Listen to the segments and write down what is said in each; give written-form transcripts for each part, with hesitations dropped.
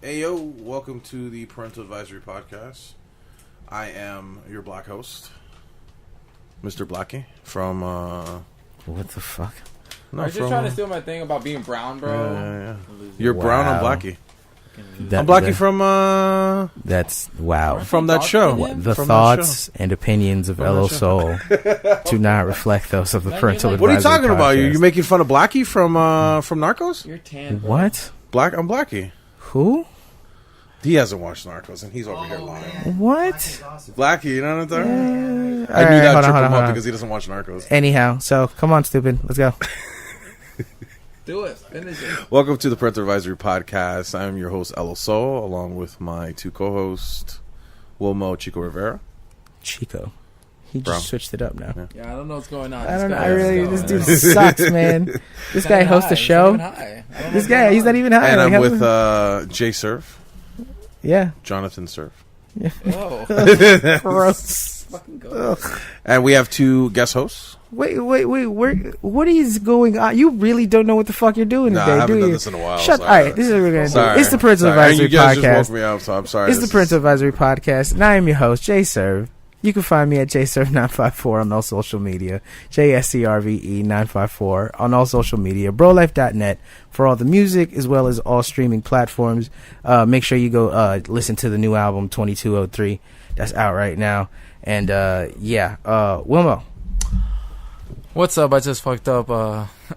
Hey yo, welcome to the Parental Advisory Podcast. I am your black host, Mr. Blackie from What the fuck? No, are you just trying to steal my thing about being brown, bro? Yeah. You're brown, I'm Blackie. I'm Blackie from That's wow. From that show. The thoughts and opinions of Elo Soul do not reflect those of the Parental Advisory Podcast. What are you talking about? You making fun of Blackie from Narcos? You're tan, bro. What? I'm Blackie. Who? He hasn't watched Narcos, and he's over here lying. What? Blackie, you know what I'm talking about? I knew that tripped him up because he doesn't watch Narcos. Anyhow, so come on, stupid. Let's go. Do it. Finish it. Welcome to the Parental Advisory Podcast. I am your host, Elo Soul, along with my two co-hosts, Wilmo, Chico Rivera. Chico. He just switched it up now. Yeah, I don't know what's going on. I don't know. This dude sucks, man. This guy hosts a show. This guy, he's not even high. And I'm with Jay Surf. Yeah. Jonathan Surf. Yeah. Whoa. Gross. Fucking go. And we have two guest hosts. Wait. What is going on? You really don't know what the fuck you're doing today, I haven't do done you? this in a while. Shut up. All right, this is what we're going to do. It's the Parental And Advisory you guys Podcast. just woke me up, so I'm sorry. It's the Parental Advisory Podcast, and I am your host, Jay Serve. You can find me at jserve954 on all social media, JSCRVE954 on all social media, brolife.net for all the music as well as all streaming platforms. Make sure you go listen to the new album 2203 that's out right now. And Wilmo. What's up? I just fucked up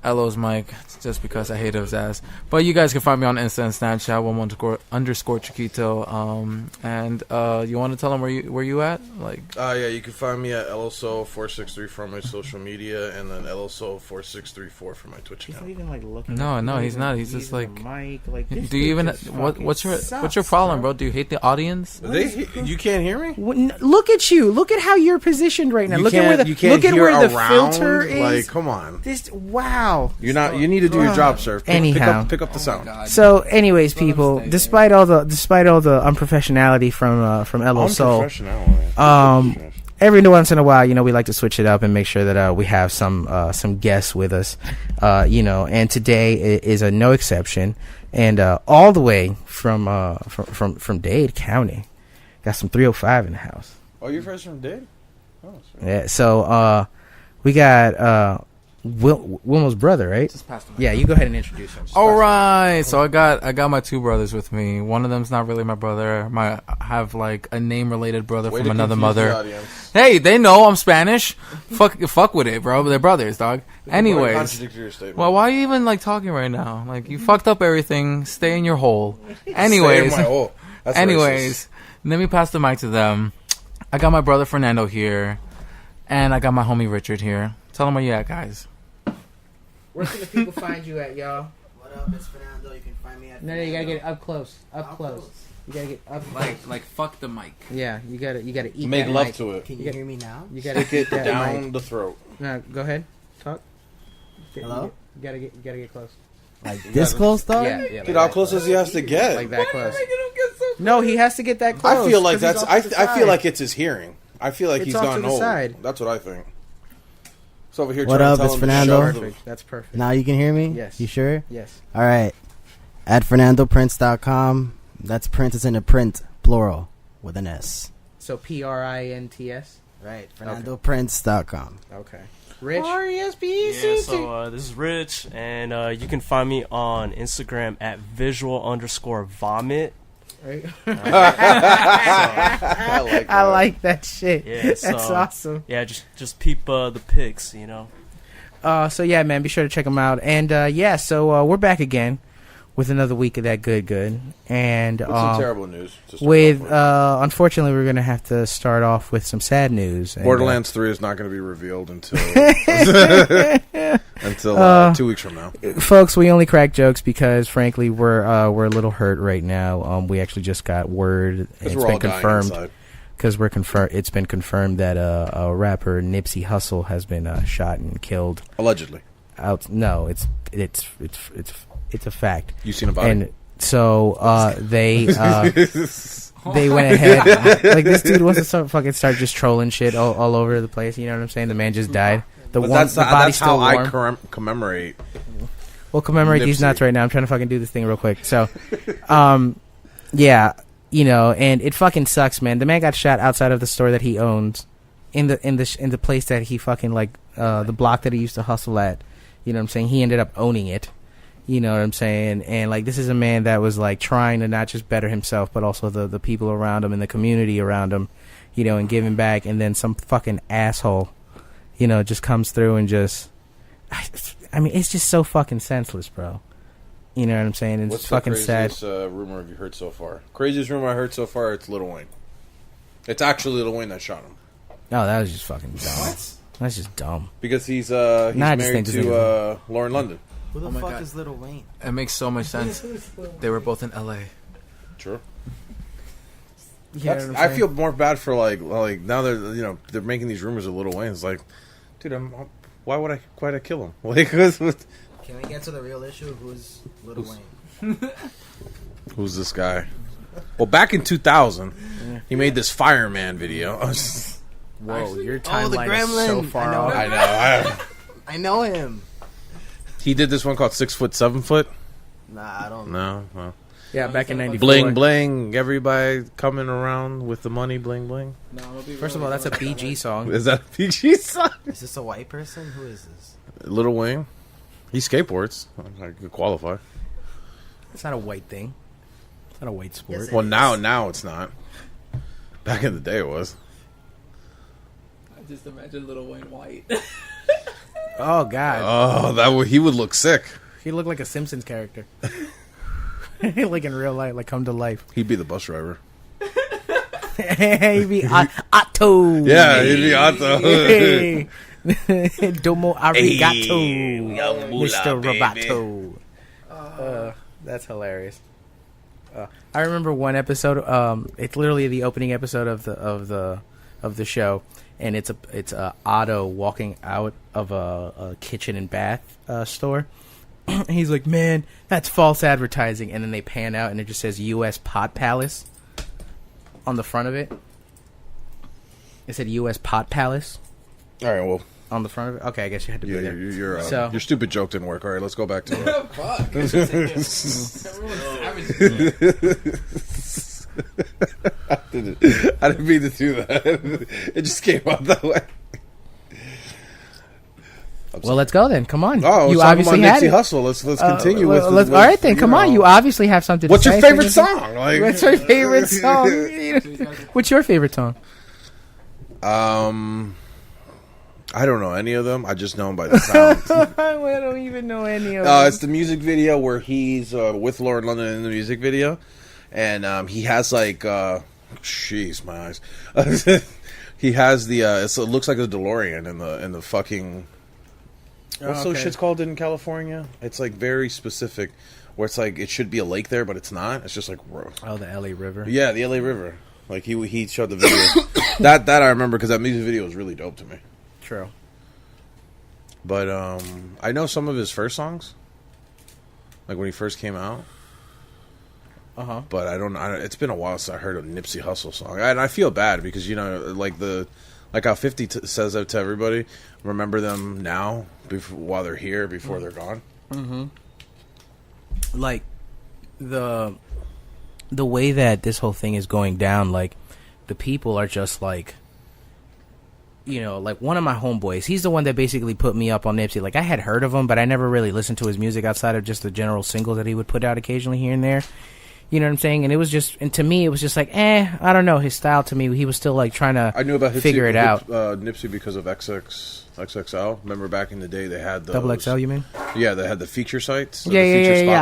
Elo's mic just because I hate his ass. But you guys can find me on Insta and Snapchat, __ Chiquito. And you want to tell them where you at? You can find me at LSO463 for my social media, and then LSO4634 for my Twitch account. He's not even looking. No, he's not. He's just like. Mic. Do you even? What's your problem, bro? Do you hate the audience? You can't hear me? Look at you. Look at how you're positioned right now. Look at where the filter is. Like, come on. Wow. You need to do your job, sir. Pick up the sound. So, anyways, people, despite all the unprofessionality from Elo Soul, every once in a while, we like to switch it up and make sure that we have some guests with us, and today is a no exception, and all the way from Dade County, got some 305 in the house. Oh, you're fresh from Dade? Oh, sorry. Yeah. So we got Wilmo's brother, right? Yeah, you go ahead and introduce him. All right, so I got my two brothers with me. One of them's not really my brother. I have like a name-related brother from another mother. Hey, they know I'm Spanish. Fuck with it, bro. They're brothers, dog. Anyways, well, why are you even like talking right now? Like you fucked up everything. Stay in your hole. Anyways, let me pass the mic to them. I got my brother Fernando here, and I got my homie Richard here. Tell them where you at, guys. Where can the people find you at, y'all? What up, it's Fernando. You can find me at No, you gotta get up close. Up close. You gotta get up close. Like fuck the mic. Yeah, you gotta eat. Make that love mic. to it. Can you hear me now? You gotta Stick it down mic. the throat. No, go ahead. Talk. Hello? You gotta get close. Like this close, though? Yeah. Dude, how close does he has to get? Like that close. No, he has to get that close. I feel like I feel like it's his hearing. I feel like It's he's off gone to the old. side. That's what I think. So over here, What trying up, to tell it's him Fernando. to shut Perfect. That's perfect. Now you can hear me? Yes. You sure? Yes. All right. At FernandoPrince.com. That's Prince is in a print, plural, with an S. So PRINTS. Right. FernandoPrince.com. Okay. Rich. Yeah, so this is Rich, and you can find me on Instagram at visual_vomit. Right. I like that shit. Yeah, That's so, awesome. Yeah, just peep the pics, So yeah, man, be sure to check them out. And so we're back again with another week of that good. And With some terrible news. Unfortunately, we're gonna have to start off with some sad news. Borderlands 3 is not going to be revealed until 2 weeks from now. Folks, we only crack jokes because, frankly, we're a little hurt right now. We actually just got word, and it's been confirmed because it's been confirmed that a rapper Nipsey Hussle has been shot and killed. Allegedly. No, it's a fact. You seen a body? And so they went ahead. Like, this dude wants to start just trolling shit all over the place. You know what I'm saying? The man just died. That's how I commemorate. We'll commemorate these nuts right now. I'm trying to fucking do this thing real quick. So, Yeah, and it fucking sucks, man. The man got shot outside of the store that he owns, in the place that he fucking the block that he used to hustle at. You know what I'm saying? He ended up owning it. You know what I'm saying? And this is a man that was trying to not just better himself, but also the people around him and the community around him, and giving back. And then some fucking asshole, just comes through and just, I mean, it's just so fucking senseless, bro. You know what I'm saying? It's fucking sad. What's the craziest rumor have you heard so far? Craziest rumor I heard so far, it's Lil Wayne. It's actually Lil Wayne that shot him. No, that was just fucking dumb. What? That's just dumb. Because he's married to Lauren London. Who the fuck is Lil Wayne? It makes so much sense. They were both in L.A. True. Yeah, I feel more bad for now they're making these rumors of Lil Wayne. It's dude, why would I kill him? Can we get to the real issue? Who's Lil Wayne? Who's this guy? Well, back in 2000, he made this Fireman video. Whoa, your timeline is so far off. I know. I know him. He did this one called 6 Foot, 7 Foot. Nah, I don't know. No. Yeah, back in 94. Bling, bling. Everybody coming around with the money, bling, bling. No, First of all, that's a BG song. Is that a PG song? Is this a white person? Who is this? Lil Wayne. He skateboards. I could qualify. It's not a white thing. It's not a white sport. Yes, Well, now it's not. Back in the day, it was. I just imagine Lil Wayne white. Oh, God. Oh, he would look sick. He looked like a Simpsons character. Like in real life, come to life. He'd be the bus driver. He'd be Otto. Yeah, he'd be Otto. Hey. Domo arigato, Hey, Mr. baby. Roboto. That's hilarious. I remember one episode. It's literally the opening episode of the show, and it's Otto walking out of a kitchen and bath store. He's like, man, that's false advertising. And then they pan out, and it just says U.S. Pot Palace on the front of it. It said U.S. Pot Palace. All right, well. On the front of it? Okay, I guess you had to be there. Your stupid joke didn't work. All right, let's go back to it. Fuck. I didn't mean to do that. It just came out that way. Well, let's go then. Come on. Oh, you obviously had Nipsey Hussle. Let's continue with. All right then. Come on. You obviously have something. What's to your say. favorite song? What's your favorite song? What's your favorite song? I don't know any of them. I just know them by the sound. I don't even know any of them. It's the music video where he's with Lauren London in the music video, and he has jeez, my eyes. He has the. It looks like a DeLorean in the fucking. What's those shits called in California? It's very specific, where it's it should be a lake there, but it's not. It's just the LA River. Yeah, the LA River. He showed the video. that I remember because that music video was really dope to me. True. But I know some of his first songs, when he first came out. But I don't. It's been a while since I heard a Nipsey Hussle song, and I feel bad because how 50 says that to everybody. Remember them now, while they're here, before they're gone. Mm-hmm. The way that this whole thing is going down, the people are just one of my homeboys. He's the one that basically put me up on Nipsey. I had heard of him, but I never really listened to his music outside of just the general singles that he would put out occasionally here and there. You know what I'm saying? And to me, it was just I don't know, his style to me, he was still trying to I knew about figure it out. Nipsey because of XXL. Remember back in the day they had Double XL, you mean? Yeah, they had the feature sites. Yeah.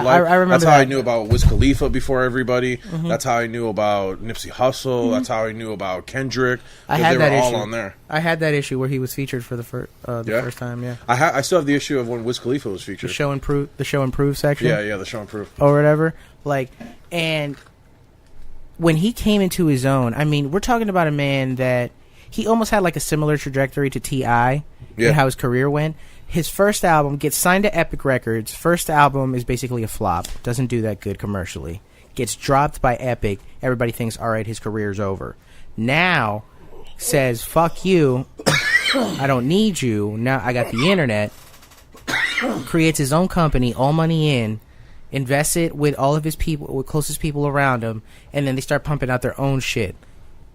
I remember That's that. how I knew about Wiz Khalifa before everybody. Mm-hmm. That's how I knew about Nipsey Hussle. Mm-hmm. That's how I knew about Kendrick. I had that issue. All on there. I had that issue where he was featured for the first time. Yeah, I still have the issue of when Wiz Khalifa was featured. The show improve section. Yeah, the show improve or whatever. And when he came into his own, I mean, we're talking about a man that he almost had a similar trajectory to T.I. and how his career went. His first album gets signed to Epic Records. First album is basically a flop. Doesn't do that good commercially. Gets dropped by Epic. Everybody thinks, all right, his career's over. Now says, fuck you. I don't need you. Now I got the internet. Creates his own company, all money in invests it with all of his people, with closest people around him, and then they start pumping out their own shit.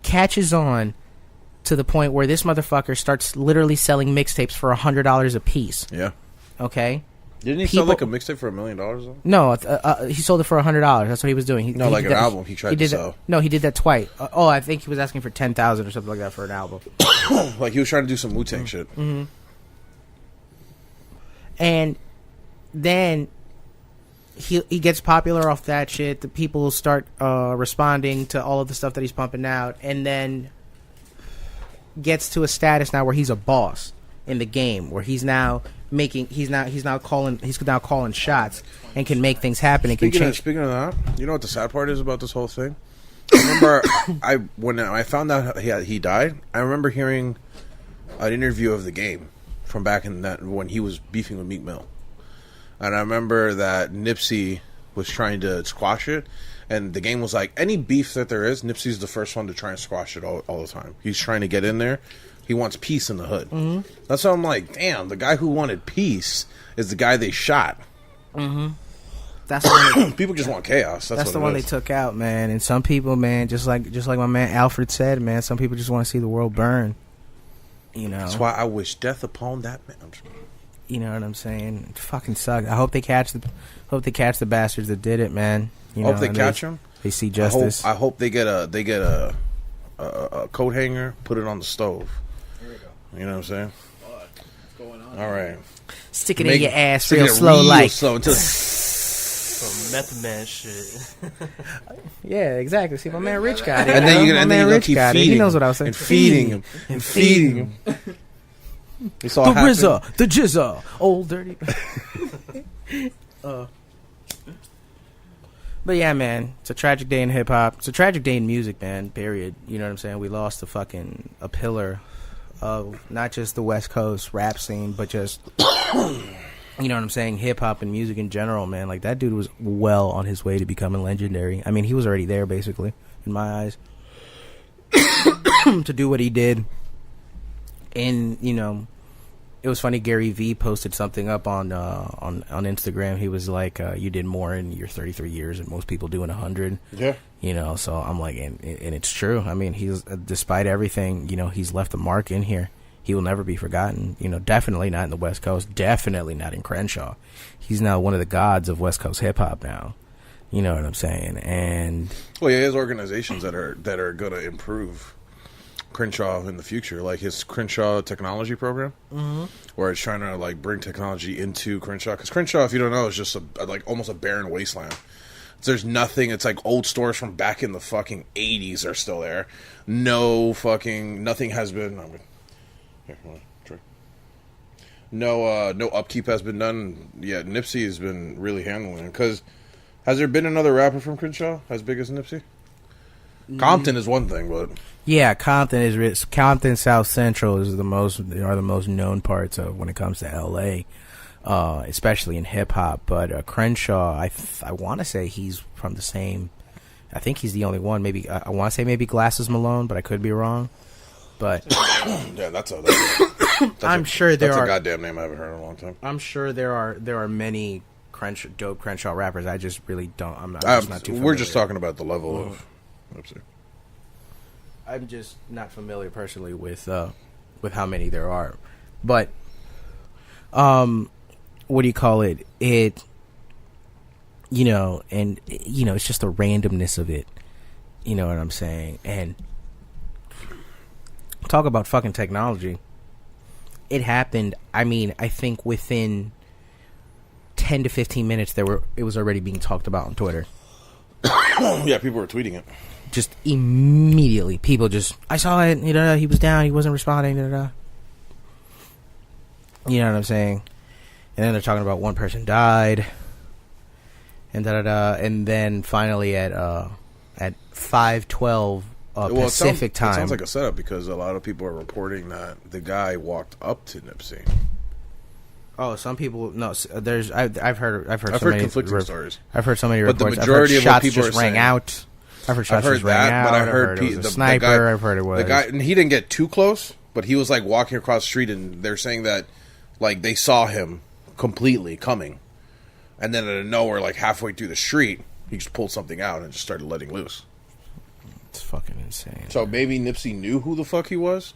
Catches on to the point where this motherfucker starts literally selling mixtapes for $100 a piece. Yeah. Okay. Didn't he sell like a mixtape for $1 million? Though? No, he sold it for $100. That's what he was doing. Like an album. He tried to sell. No, he did that twice. I think he was asking for $10,000 or something like that for an album. Like he was trying to do some Wu-Tang shit. Mm-hmm. And then he gets popular off that shit. The people start responding to all of the stuff that he's pumping out, and then gets to a status now where he's a boss in the game, where he's now calling shots and can make things happen and can change. Speaking of that, you know what the sad part is about this whole thing? I remember when I found out he died, I remember hearing an interview of the game from back in that when he was beefing with Meek Mill. And I remember that Nipsey was trying to squash it, and the game was like, any beef that there is, Nipsey's the first one to try and squash it all the time. He's trying to get in there. He wants peace in the hood. Mm-hmm. That's why I'm like, damn, the guy who wanted peace is the guy they shot. Mm-hmm. That's the one people just want chaos. That's the one they took out, man. And some people, man, just like my man Alfred said, man, some people just want to see the world burn. You know, that's why I wish death upon that man. You know what I'm saying? It fucking sucks. I hope they catch the bastards that did it, man. You hope they catch them. They see justice. I hope they get a coat hanger, put it on the stove. Here we go. You know what I'm saying? What's going on? All right. Stick it in your ass real slow, like. Some Method Man shit. Yeah, exactly. See, my man Rich got it. And then you're gonna keep feeding him. He knows what I was saying. And feeding him. And feeding him. The RZA, the Jizza, old dirty. But yeah, man, it's a tragic day in hip hop. It's a tragic day in music, man. Period. You know what I'm saying? We lost a pillar of not just the West Coast rap scene, but just you know what I'm saying, hip hop and music in general, man. Like that dude was well on his way to becoming legendary. I mean, he was already there, basically, in my eyes, to do what he did. And you know, it was funny. Gary V posted something up on Instagram. He was like, "You did more in your 33 years than most people do in 100." Yeah. You know, so I'm like, and it's true. I mean, he's despite everything, you know, he's left a mark in here. He will never be forgotten. You know, definitely not in the West Coast. Definitely not in Crenshaw. He's now one of the gods of West Coast hip hop now. You know what I'm saying? And well, yeah, he has organizations that are going to improve Crenshaw in the future, like his Crenshaw technology program, where it's trying to like bring technology into Crenshaw. Because Crenshaw, if you don't know, is just like almost a barren wasteland. There's nothing. It's like old stores from back in the fucking 80s are still there. Nothing has been. No upkeep has been done. Yeah, Nipsey has been really handling it. Because has there been another rapper from Crenshaw as big as Nipsey? Compton is one thing, but yeah, Compton South Central are the most known parts of when it comes to L.A., especially in hip hop. But Crenshaw, I want to say he's from the same. I think he's the only one. Maybe I want to say maybe Glasses Malone, but I could be wrong. But yeah, that's I'm sure there are. That's a goddamn name I haven't heard in a long time. I'm sure there are many dope Crenshaw rappers. I just really don't. I'm just not too familiar. We're just talking about the level of. I'm just not familiar personally with how many there are, but what do you call it? It, you know, and you know, it's just the randomness of it. You know what I'm saying? And talk about fucking technology. It happened. I mean, I think within 10 to 15 minutes, it was already being talked about on Twitter. Yeah, people were tweeting it. Just immediately, people just, I saw it, you know, he was down, he wasn't responding, you know what I'm saying? And then they're talking about one person died, and and then finally at 5:12 Pacific time. It sounds like a setup because a lot of people are reporting that the guy walked up to Nipsey. Oh, some people no. I've heard conflicting stories. I've heard so many reports. But the majority of what people just rang out. I've heard shots just rang out. But I heard it was a sniper. I've heard it was the guy, and he didn't get too close, but he was like walking across the street, and they're saying that like they saw him completely coming, And then out of nowhere, like halfway through the street, he just pulled something out and just started letting loose. It's fucking insane. So maybe Nipsey knew who the fuck he was.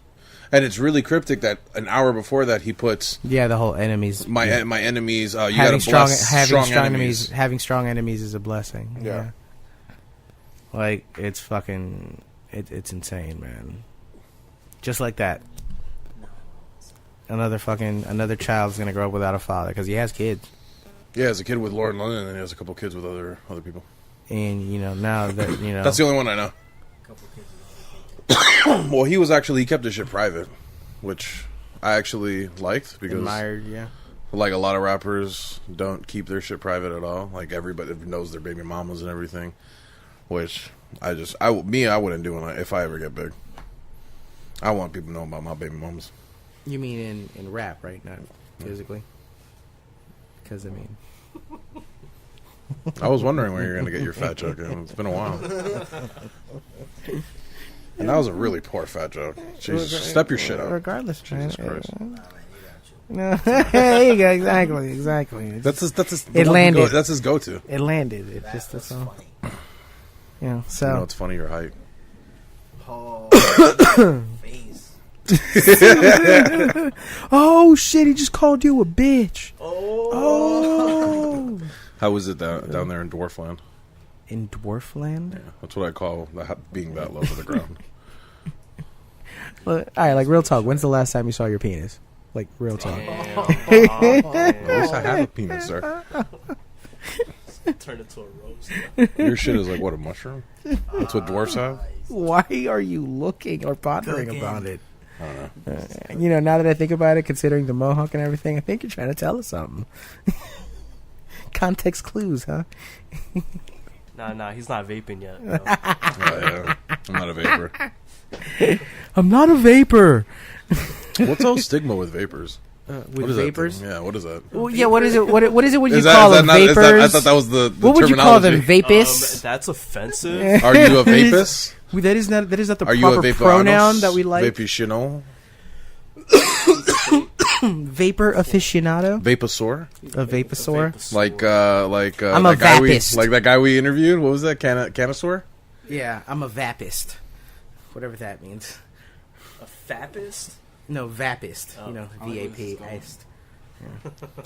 And it's really cryptic that an hour before that he puts the whole enemies. My enemies. You having gotta bless strong enemies. Having strong enemies is a blessing. Yeah. Like it's fucking. It's insane, man. Just like that. Another child's gonna grow up without a father because he has kids. Yeah, as a kid with Lauren London, and he has a couple kids with other people. And now that that's the only one I know. Well, he kept his shit private, which I actually liked because admired, yeah. Like a lot of rappers don't keep their shit private at all. Like everybody knows their baby mamas and everything, which I wouldn't do if I ever get big. I want people to know about my baby mamas. You mean in rap, right? Not physically? Because I was wondering where you're going to get your fat joke. It's been a while. And that was a really poor fat joke. Jesus, step your shit up. Regardless, Jesus Christ. No, there you go. Exactly. It landed. That's his go-to. It landed. That's all. Yeah. So. You know, it's funny your height. Oh, face. Oh shit! He just called you a bitch. Oh. How was it down there in Dwarfland? In Dwarfland? Yeah, that's what I call being that low to the ground. Well, all right, like real talk. When's the last time you saw your penis? Like real talk. At least I have a penis, sir. Turn it to a roast. Your shit is like what, a mushroom? That's what dwarfs have. Why are you looking or pondering about it? I don't know. Now that I think about it, considering the mohawk and everything, I think you're trying to tell us something. Context clues, huh? Nah, he's not vaping yet. Yeah. I'm not a vapor. I'm not a vapor. What's the whole stigma with vapors? With vapors? Yeah, what is that? Well, yeah, what is it? What is it when you call them vapors? I thought that was the what would you call them? Vapis? That's offensive. Are you a vapus? That is not the proper pronoun that we like. Vapichino? Vapor aficionado? Vaposaur? A vaposaur? Like I'm a vapist. Like that guy we interviewed? What was that? Canosaur? Yeah, I'm a vapist. Whatever that means. A fapist? No, vapist. V-A-P.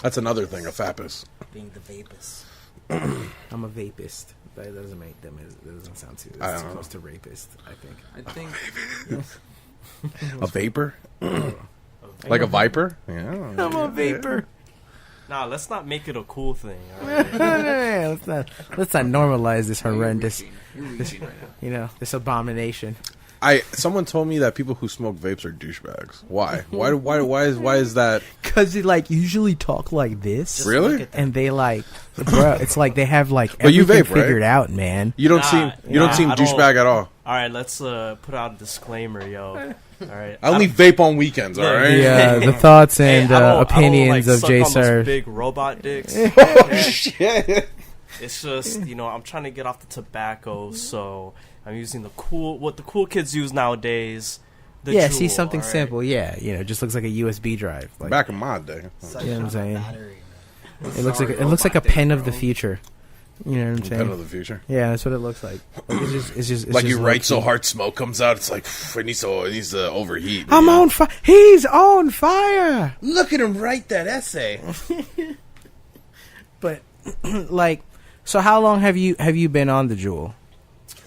That's another thing, a fapist. Being the vapist. I'm a vapist. That doesn't sound too close to rapist, I think. A vapor? Like a viper? Yeah. I'm a vapor. Nah, let's not make it a cool thing. All right? let's not normalize this horrendous, this abomination. Someone told me that people who smoke vapes are douchebags. Why? Why is that? Because they usually talk like this. Really? And they bro, it's like they have but you everything vape, right? figured out, man. You don't seem douchebag at all. All right, let's put out a disclaimer, yo. All right, I only vape on weekends. All right. Yeah, the thoughts and opinions of J Sir. Big robot dicks. Oh shit! It's just I'm trying to get off the tobacco, so I'm using what the cool kids use nowadays. Juul, see something simple. Yeah, just looks like a USB drive. Back in my day. You know what I'm saying? It looks like a pen of the future. You know what I'm saying? Pen of the future. Yeah, that's what it looks like. It's just like you write so hard, smoke comes out. It's like it needs to overheat. I'm on fire. He's on fire. Look at him write that essay. But so how long have you been on the Juul?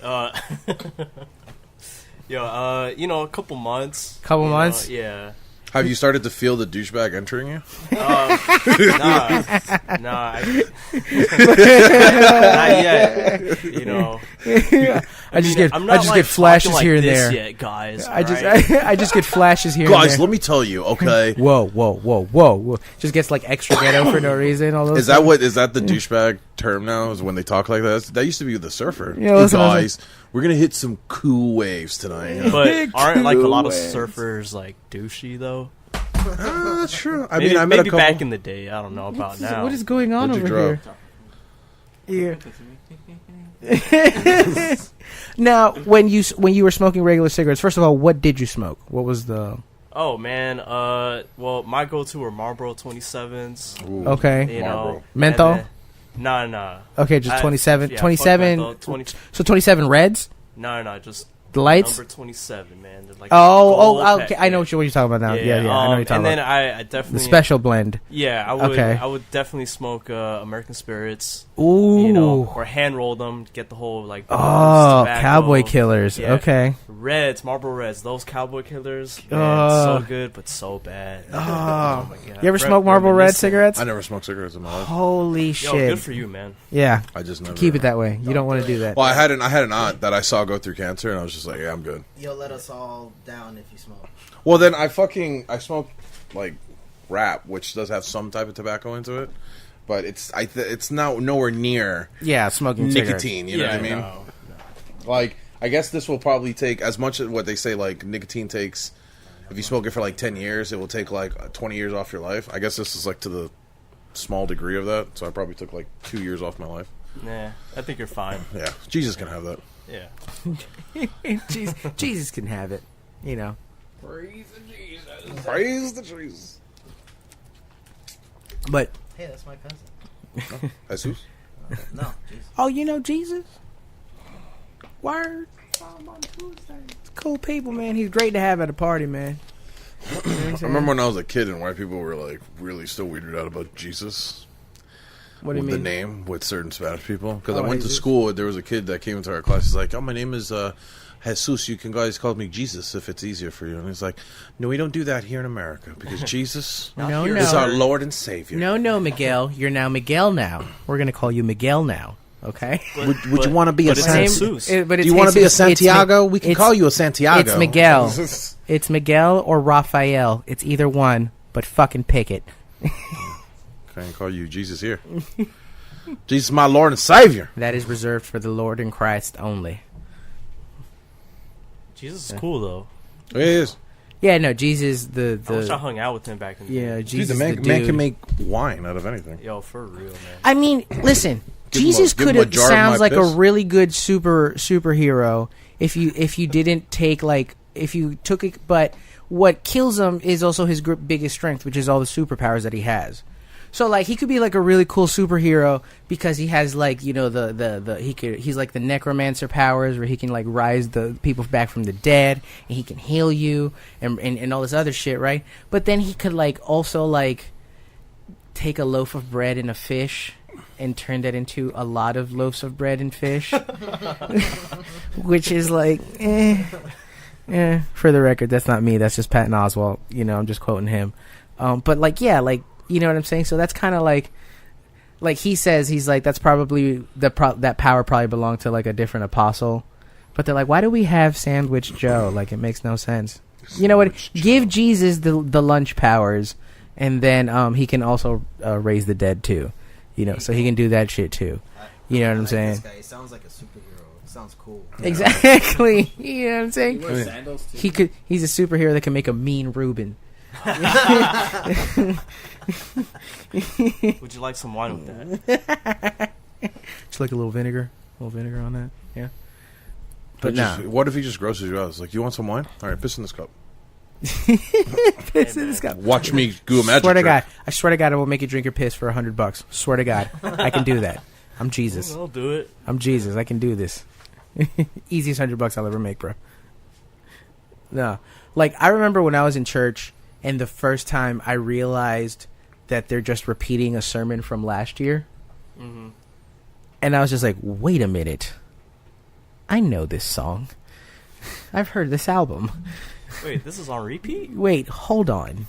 A couple months. Couple months? Yeah. Have you started to feel the douchebag entering you? Nah. Not yet. I just get flashes here and there. Yet, guys. I just get flashes here. Guys, and there. let me tell you, okay? Whoa! Just gets extra ghetto for no reason. All those. Is that the douchebag term now? Is when they talk like that? That used to be the surfer. Guys, we're gonna hit some cool waves tonight. But aren't a lot of surfers douchey though? That's true. I maybe met a couple. Back in the day. I don't know about now. What is going on over here? Yeah. Now, when you were smoking regular cigarettes, first of all, what did you smoke? What was the? Oh man, well, my go-to were Marlboro 27s. Ooh, okay, Marlboro. Menthol. Nah. Okay, just 27. Yeah, 27. 20. So 27 reds. No, just the lights. Number 27, man. They're like okay. I know what you're talking about now. Yeah. I know what you're talking and then about. I definitely the special blend. Yeah, I would definitely smoke American Spirits. Ooh. Or hand roll them, get the whole like. Cowboy Killers. Yeah. Okay. Reds, Marlboro Reds. Those Cowboy Killers, man, so good but so bad. Oh my god. You ever smoke Marlboro Red cigarettes? I never smoked cigarettes in my life. Holy shit. Good for you, man. Yeah. I just never keep it that way. You don't want to do that. Well, I had an aunt that I saw go through cancer, and I was just like, yeah, I'm good. You'll let us all down if you smoke. Well, then I smoked like wrap, which does have some type of tobacco into it, but it's now nowhere near smoking nicotine. You know what I mean? No. Like, I guess this will probably take as much as what they say like nicotine takes. If you smoke it for like 10 years, it will take like 20 years off your life. I guess this is like to the small degree of that, so I probably took like 2 years off my life. Nah, I think you're fine. Yeah, Jesus can have that. Yeah. Jesus can have it. You know. Praise the Jesus. Praise the Jesus. But hey, that's my cousin. Jesus? No. Jesus. Oh, you know Jesus? Word. It's cool people, man. He's great to have at a party, man. I remember when I was a kid and white people were like really still weirded out about Jesus. What do you mean? The name with certain Spanish people. Because I went to school, there was a kid that came into our class. He's like, "Oh, my name is Jesus. You can guys call me Jesus if it's easier for you." And he's like, "No, we don't do that here in America because Jesus is our Lord and Savior." No, Miguel. You're now Miguel now. We're going to call you Miguel now. Okay? Would you want to be a Santiago? Do you want to be a Santiago? We can call you a Santiago. It's Miguel. It's Miguel or Raphael. It's either one, but fucking pick it. Can't call you Jesus here. Jesus, my Lord and Savior. That is reserved for the Lord and Christ only. Jesus is cool though. It is. Yeah, no, Jesus. I wish I hung out with him back in the day. Jesus. Dude, the man can make wine out of anything. Yo, for real, man. I mean, listen. Jesus could have sounds like a really good superhero if you didn't take if you took it, but what kills him is also his biggest strength, which is all the superpowers that he has. So like he could be like a really cool superhero because he has like he's like the necromancer powers where he can like rise the people back from the dead and he can heal you and all this other shit, right? But then he could like also like take a loaf of bread and a fish and turn that into a lot of loaves of bread and fish, which is like, for the record, that's not me. That's just Patton Oswalt. You know, I'm just quoting him. But like, yeah, like, you know what I'm saying? So that's kind of like he says, he's like, that's probably that power probably belonged to like a different apostle. But they're like, why do we have Sandwich Joe? Like, it makes no sense. You know what? Give Jesus the lunch powers, and then he can also raise the dead too. You know, so he can do that shit too. You know what I'm saying? This guy, he sounds like a superhero. It sounds cool. Exactly. You know what I'm saying? He wears sandals too. He's a superhero that can make a mean Reuben. Would you like some wine with that? Just like a little vinegar on that. Yeah. But what if he just grosses you out? It's like, you want some wine? All right, piss in this cup. Piss in this cup. Watch me do a magic trick. I swear to God, I will make you drink your piss for $100. Swear to God, I can do that. I'm Jesus. I'll do it. I'm Jesus. I can do this. Easiest $100 I'll ever make, bro. No, like I remember when I was in church, and the first time I realized that they're just repeating a sermon from last year, and I was just like, wait a minute, I know this song. I've heard this album. Wait, this is on repeat? Wait, hold on.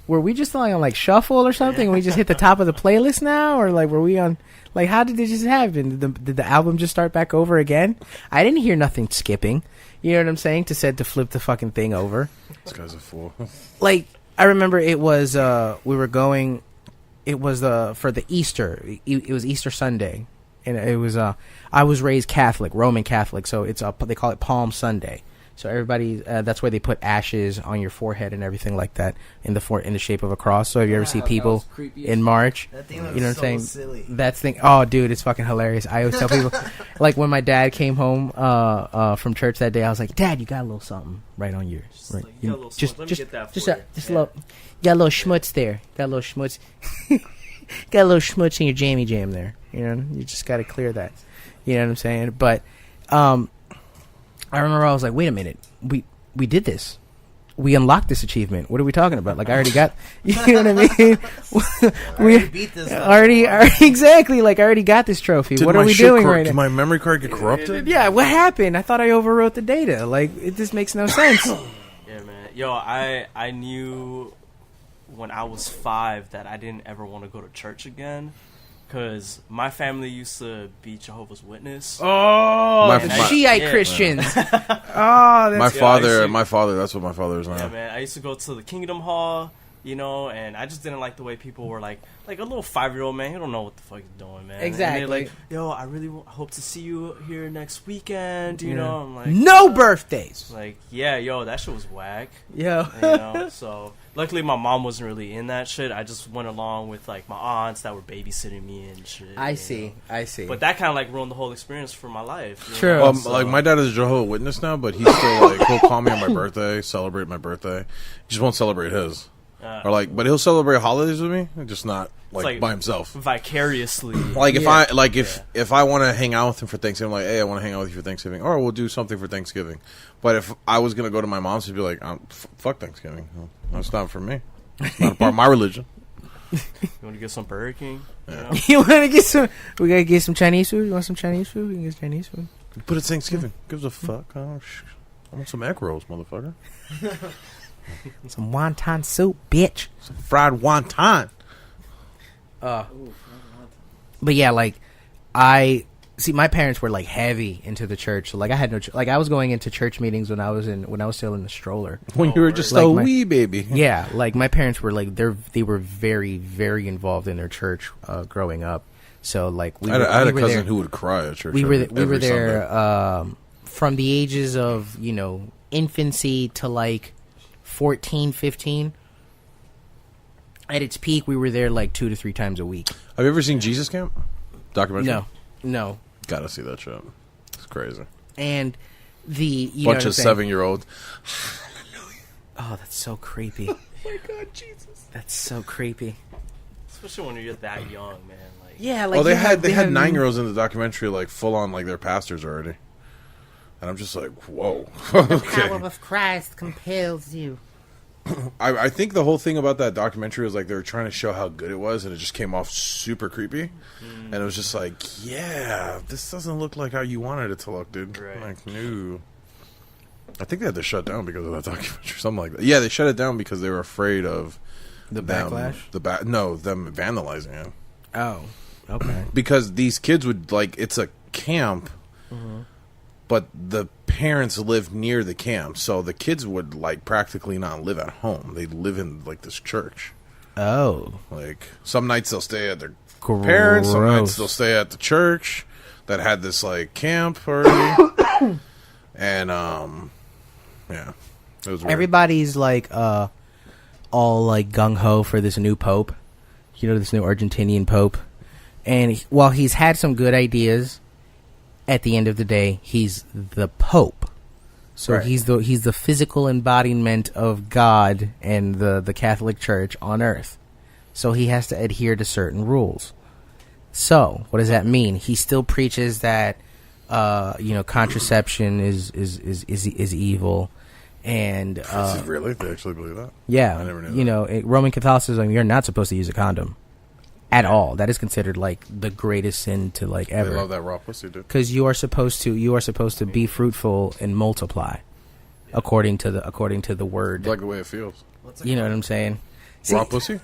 Were we just on like shuffle or something? We just hit the top of the playlist now, or like were we on? Like, how did it just happen? Did the album just start back over again? I didn't hear nothing skipping. You know what I'm saying? To flip the fucking thing over. This guy's a fool. Like, I remember it was we were going. It was for the Easter. It was Easter Sunday, and it was I was raised Catholic, Roman Catholic, so it's they call it Palm Sunday. So everybody, that's where they put ashes on your forehead and everything like that in the shape of a cross. So if you ever see people in March, that thing you know what I'm saying? Silly. That thing, oh dude, it's fucking hilarious. I always tell people, like when my dad came home from church that day, I was like, Dad, you got a little something right on your, right? Like, you got a little just let me get that for just you. a little, you got a little schmutz there. Got a little schmutz. got a little schmutz in your jammy jam there. You know, you just got to clear that. You know what I'm saying? But I remember I was like, wait a minute, we did this. We unlocked this achievement. What are we talking about? Like, I already got, you know what I mean? We beat this. Already, exactly. Like, I already got this trophy. What are we doing right now? Did my memory card get corrupted? Yeah, what happened? I thought I overwrote the data. Like, it just makes no sense. Yeah, man. Yo, I knew when I was 5 that I didn't ever want to go to church again. Because my family used to be Jehovah's Witness. Oh, Shiite Christians. Oh, that's my father. That's what my father is now. Yeah, man. I used to go to the Kingdom Hall, you know, and I just didn't like the way people were like a little 5-year-old man. He don't know what the fuck he's doing, man. Exactly. And they're like, yo, I really hope to see you here next weekend. You know, I'm like, no birthdays. Like, yeah, yo, that shit was whack. Yo, you know, so. Luckily, my mom wasn't really in that shit. I just went along with, like, my aunts that were babysitting me and shit. I see. But that kind of, like, ruined the whole experience for my life. True. So. Like, my dad is a Jehovah's Witness now, but he's still, like, he'll call me on my birthday, celebrate my birthday. He just won't celebrate his. Or, like, but he'll celebrate holidays with me, just not, like by himself. Vicariously. Like, if I want to hang out with him for Thanksgiving, I'm like, hey, I want to hang out with you for Thanksgiving. Or we'll do something for Thanksgiving. But if I was going to go to my mom's, she'd be like, fuck Thanksgiving. That's not for me. It's not a part of my religion. You want to get some Burger King? Yeah. You want to get some? We gotta get some Chinese food. You want some Chinese food? We can get Chinese food. But it's Thanksgiving. Gives a fuck. I want some egg rolls, motherfucker. Some wonton soup, bitch. Some fried wonton. But yeah, like I see, my parents were like heavy into the church. So like I had no like I was going into church meetings when I was still in the stroller. When you were just like a wee baby. Yeah, like my parents were like they were very, very involved in their church growing up. So like I had a cousin who would cry at church. We were there from the ages of, you know, infancy to like 14, 15. At its peak, we were there like 2 to 3 times a week. Have you ever seen Jesus Camp? Documentary? No. Gotta see that shit. It's crazy. And bunch of 7-year-olds. Oh, that's so creepy. Oh my God, Jesus. That's so creepy. Especially when you're that young, man. Like, yeah, like they had 9-year-olds in the documentary, like full on, like they're pastors already. And I'm just like, whoa. Okay. The power of Christ compels you. I think the whole thing about that documentary was like they were trying to show how good it was, and it just came off super creepy. And it was just like, yeah, this doesn't look like how you wanted it to look, dude. Right. Like, no. I think they had to shut down because of that documentary, something like that. Yeah, they shut it down because they were afraid of the backlash. Them vandalizing it. Oh, okay. Because these kids would it's a camp. Mm-hmm. But the parents live near the camp, so the kids would like practically not live at home. They live in like this church. Oh, like some nights they'll stay at their parents, some nights they'll stay at the church that had this like camp already. And yeah, it was weird. Everybody's like all like gung ho for this new pope. You know, this new Argentinian pope. And while he's had some good ideas, at the end of the day, he's the Pope. So right. he's the physical embodiment of God and the Catholic Church on earth. So he has to adhere to certain rules. So what does that mean? He still preaches that contraception is evil, and really, they actually believe that? Yeah, I never knew that. Roman Catholicism, you're not supposed to use a condom. At all. That is considered like the greatest sin to like ever. They love that raw pussy, dude. Because you are supposed to be fruitful and multiply, according to the word. Like the way it feels. You know what I'm saying? Raw pussy.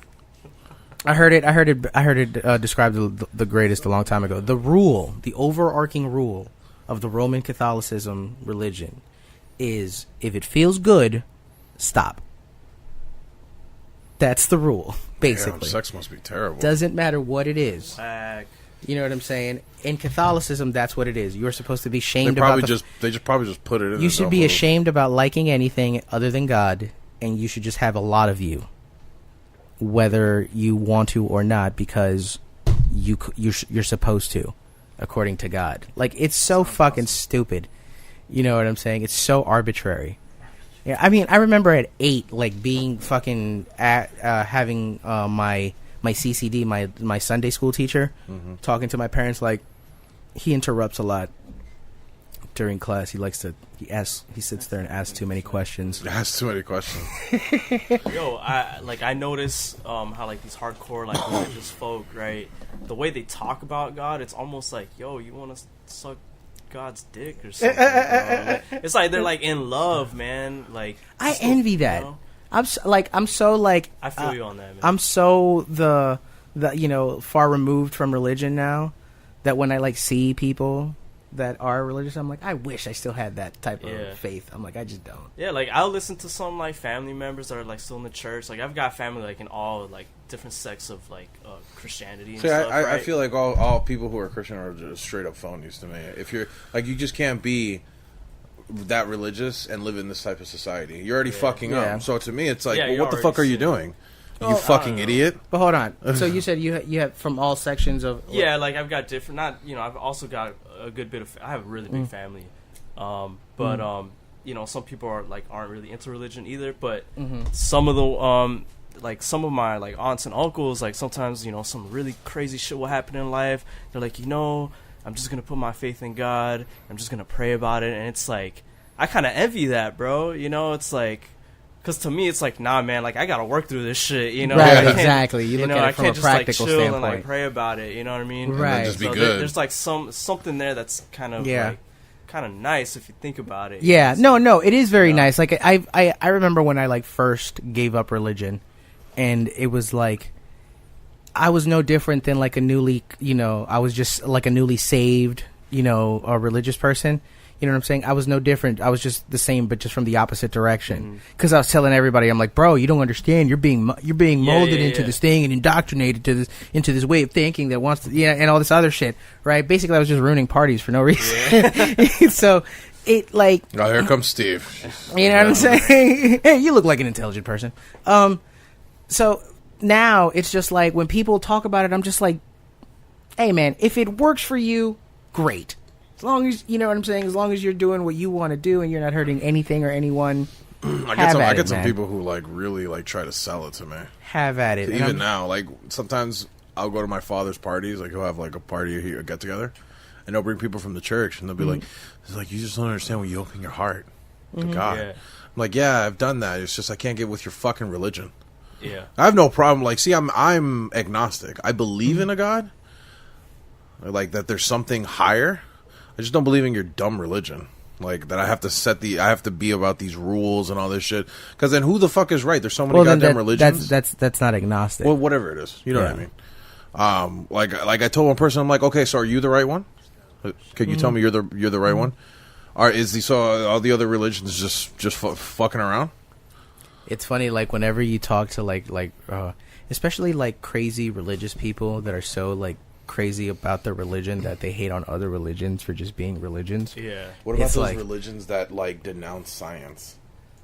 I heard it described the greatest a long time ago. The overarching rule of the Roman Catholicism religion is if it feels good, stop. That's the rule, basically. Damn, sex must be terrible. Doesn't matter what it is. You know what I'm saying? In Catholicism, that's what it is. You're supposed to be shamed about they probably just put it in. You should be ashamed about liking anything other than God, and you should just have a lot of you, whether you want to or not, because you're supposed to, according to God. Like, it's so fucking stupid. You know what I'm saying? It's so arbitrary. Yeah, I mean, I remember at 8, like being fucking having my CCD, my Sunday school teacher, talking to my parents. Like, he interrupts a lot during class. He sits there and asks too many questions. Asks too many questions. Yo, I notice how like these hardcore like religious folk, right? The way they talk about God, it's almost like, yo, you want to suck God's dick or something? Like, it's like they're like in love, man. Like, I envy that. You know? I feel you on that, man. I'm so the far removed from religion now that when I like see people that are religious, I'm like, I wish I still had that type of faith. I'm like, I just don't. Yeah, like I'll listen to some like family members that are like still in the church. Like I've got family like in all like different sects of like Christianity and stuff. I feel like all people who are Christian are just straight up phonies to me. If you're like, you just can't be that religious and live in this type of society. You're already fucking up. So to me, it's like, well, what the fuck are you doing? You fucking idiot. But hold on. So you said you have from all sections of... Yeah, like I've got different... I've also got a good bit of... I have a really big family. But some people aren't really into religion either. But some of the... some of my like aunts and uncles, like sometimes, some really crazy shit will happen in life. They're like, I'm just going to put my faith in God. I'm just going to pray about it. And it's like, I kind of envy that, bro. It's like, because to me, it's like, nah, man, like I got to work through this shit, Right, exactly. You look at it from a practical standpoint. I can't just like chill standpoint. and like pray about it, you know what I mean? Right. And just be so good. There's like something there that's kind of like, kind of nice if you think about it. Yeah, no, it is very nice. Like I remember when I like first gave up religion, and it was like, I was no different than like a newly, I was just like a newly saved, a religious person. You know what I'm saying? I was no different. I was just the same, but just from the opposite direction. Because I was telling everybody, I'm like, bro, you don't understand. You're being molded into this thing and indoctrinated into this way of thinking that wants to, and all this other shit, right? Basically, I was just ruining parties for no reason. Yeah. So it like, oh, here comes Steve. You know what I'm saying? Hey, you look like an intelligent person. So now it's just like when people talk about it, I'm just like, hey man, if it works for you, great. As long as, you know what I'm saying, as long as you're doing what you want to do and you're not hurting anything or anyone. I get some people who like really like try to sell it to me. Have at it. Even now, like sometimes I'll go to my father's parties, like he'll have like a party here, a get together, and they'll bring people from the church and they'll be like, it's like, you just don't understand when you open your heart to God. Yeah. I'm like, yeah, I've done that. It's just I can't get with your fucking religion. Yeah, I have no problem. Like, see, I'm agnostic. I believe in a God, like that. There's something higher. I just don't believe in your dumb religion. Like that, I have to be about these rules and all this shit. Because then, who the fuck is right? There's so many goddamn religions. That's not agnostic. Well, whatever it is, you know what I mean. Like I told one person, I'm like, okay, so are you the right one? Can you tell me you're the right one? Or all the other religions just fucking around? It's funny, like whenever you talk to like especially like crazy religious people that are so like crazy about their religion that they hate on other religions for just being religions. Yeah. What about those religions that like denounce science?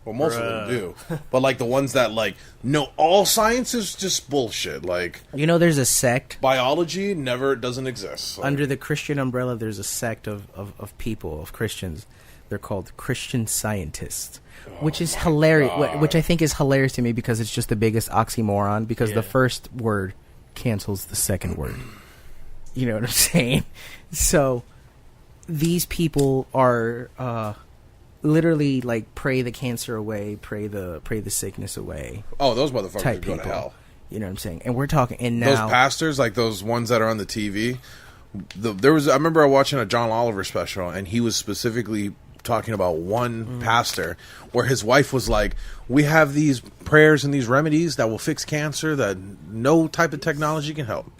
Well, most of them do, but like the ones that like, no, all science is just bullshit. Like, there's a sect. Biology doesn't exist. Like, under the Christian umbrella, there's a sect of people, of Christians. They're called Christian Scientists. Which is hilarious. Which I think is hilarious to me because it's just the biggest oxymoron. Because the first word cancels the second word. You know what I'm saying? So these people are literally like pray the cancer away, pray the sickness away. Oh, those motherfuckers go to hell. You know what I'm saying? And we're talking. And now those pastors, like those ones that are on the TV. I remember watching a John Oliver special, and he was specifically talking about one pastor where his wife was like, we have these prayers and these remedies that will fix cancer that no type of technology can help.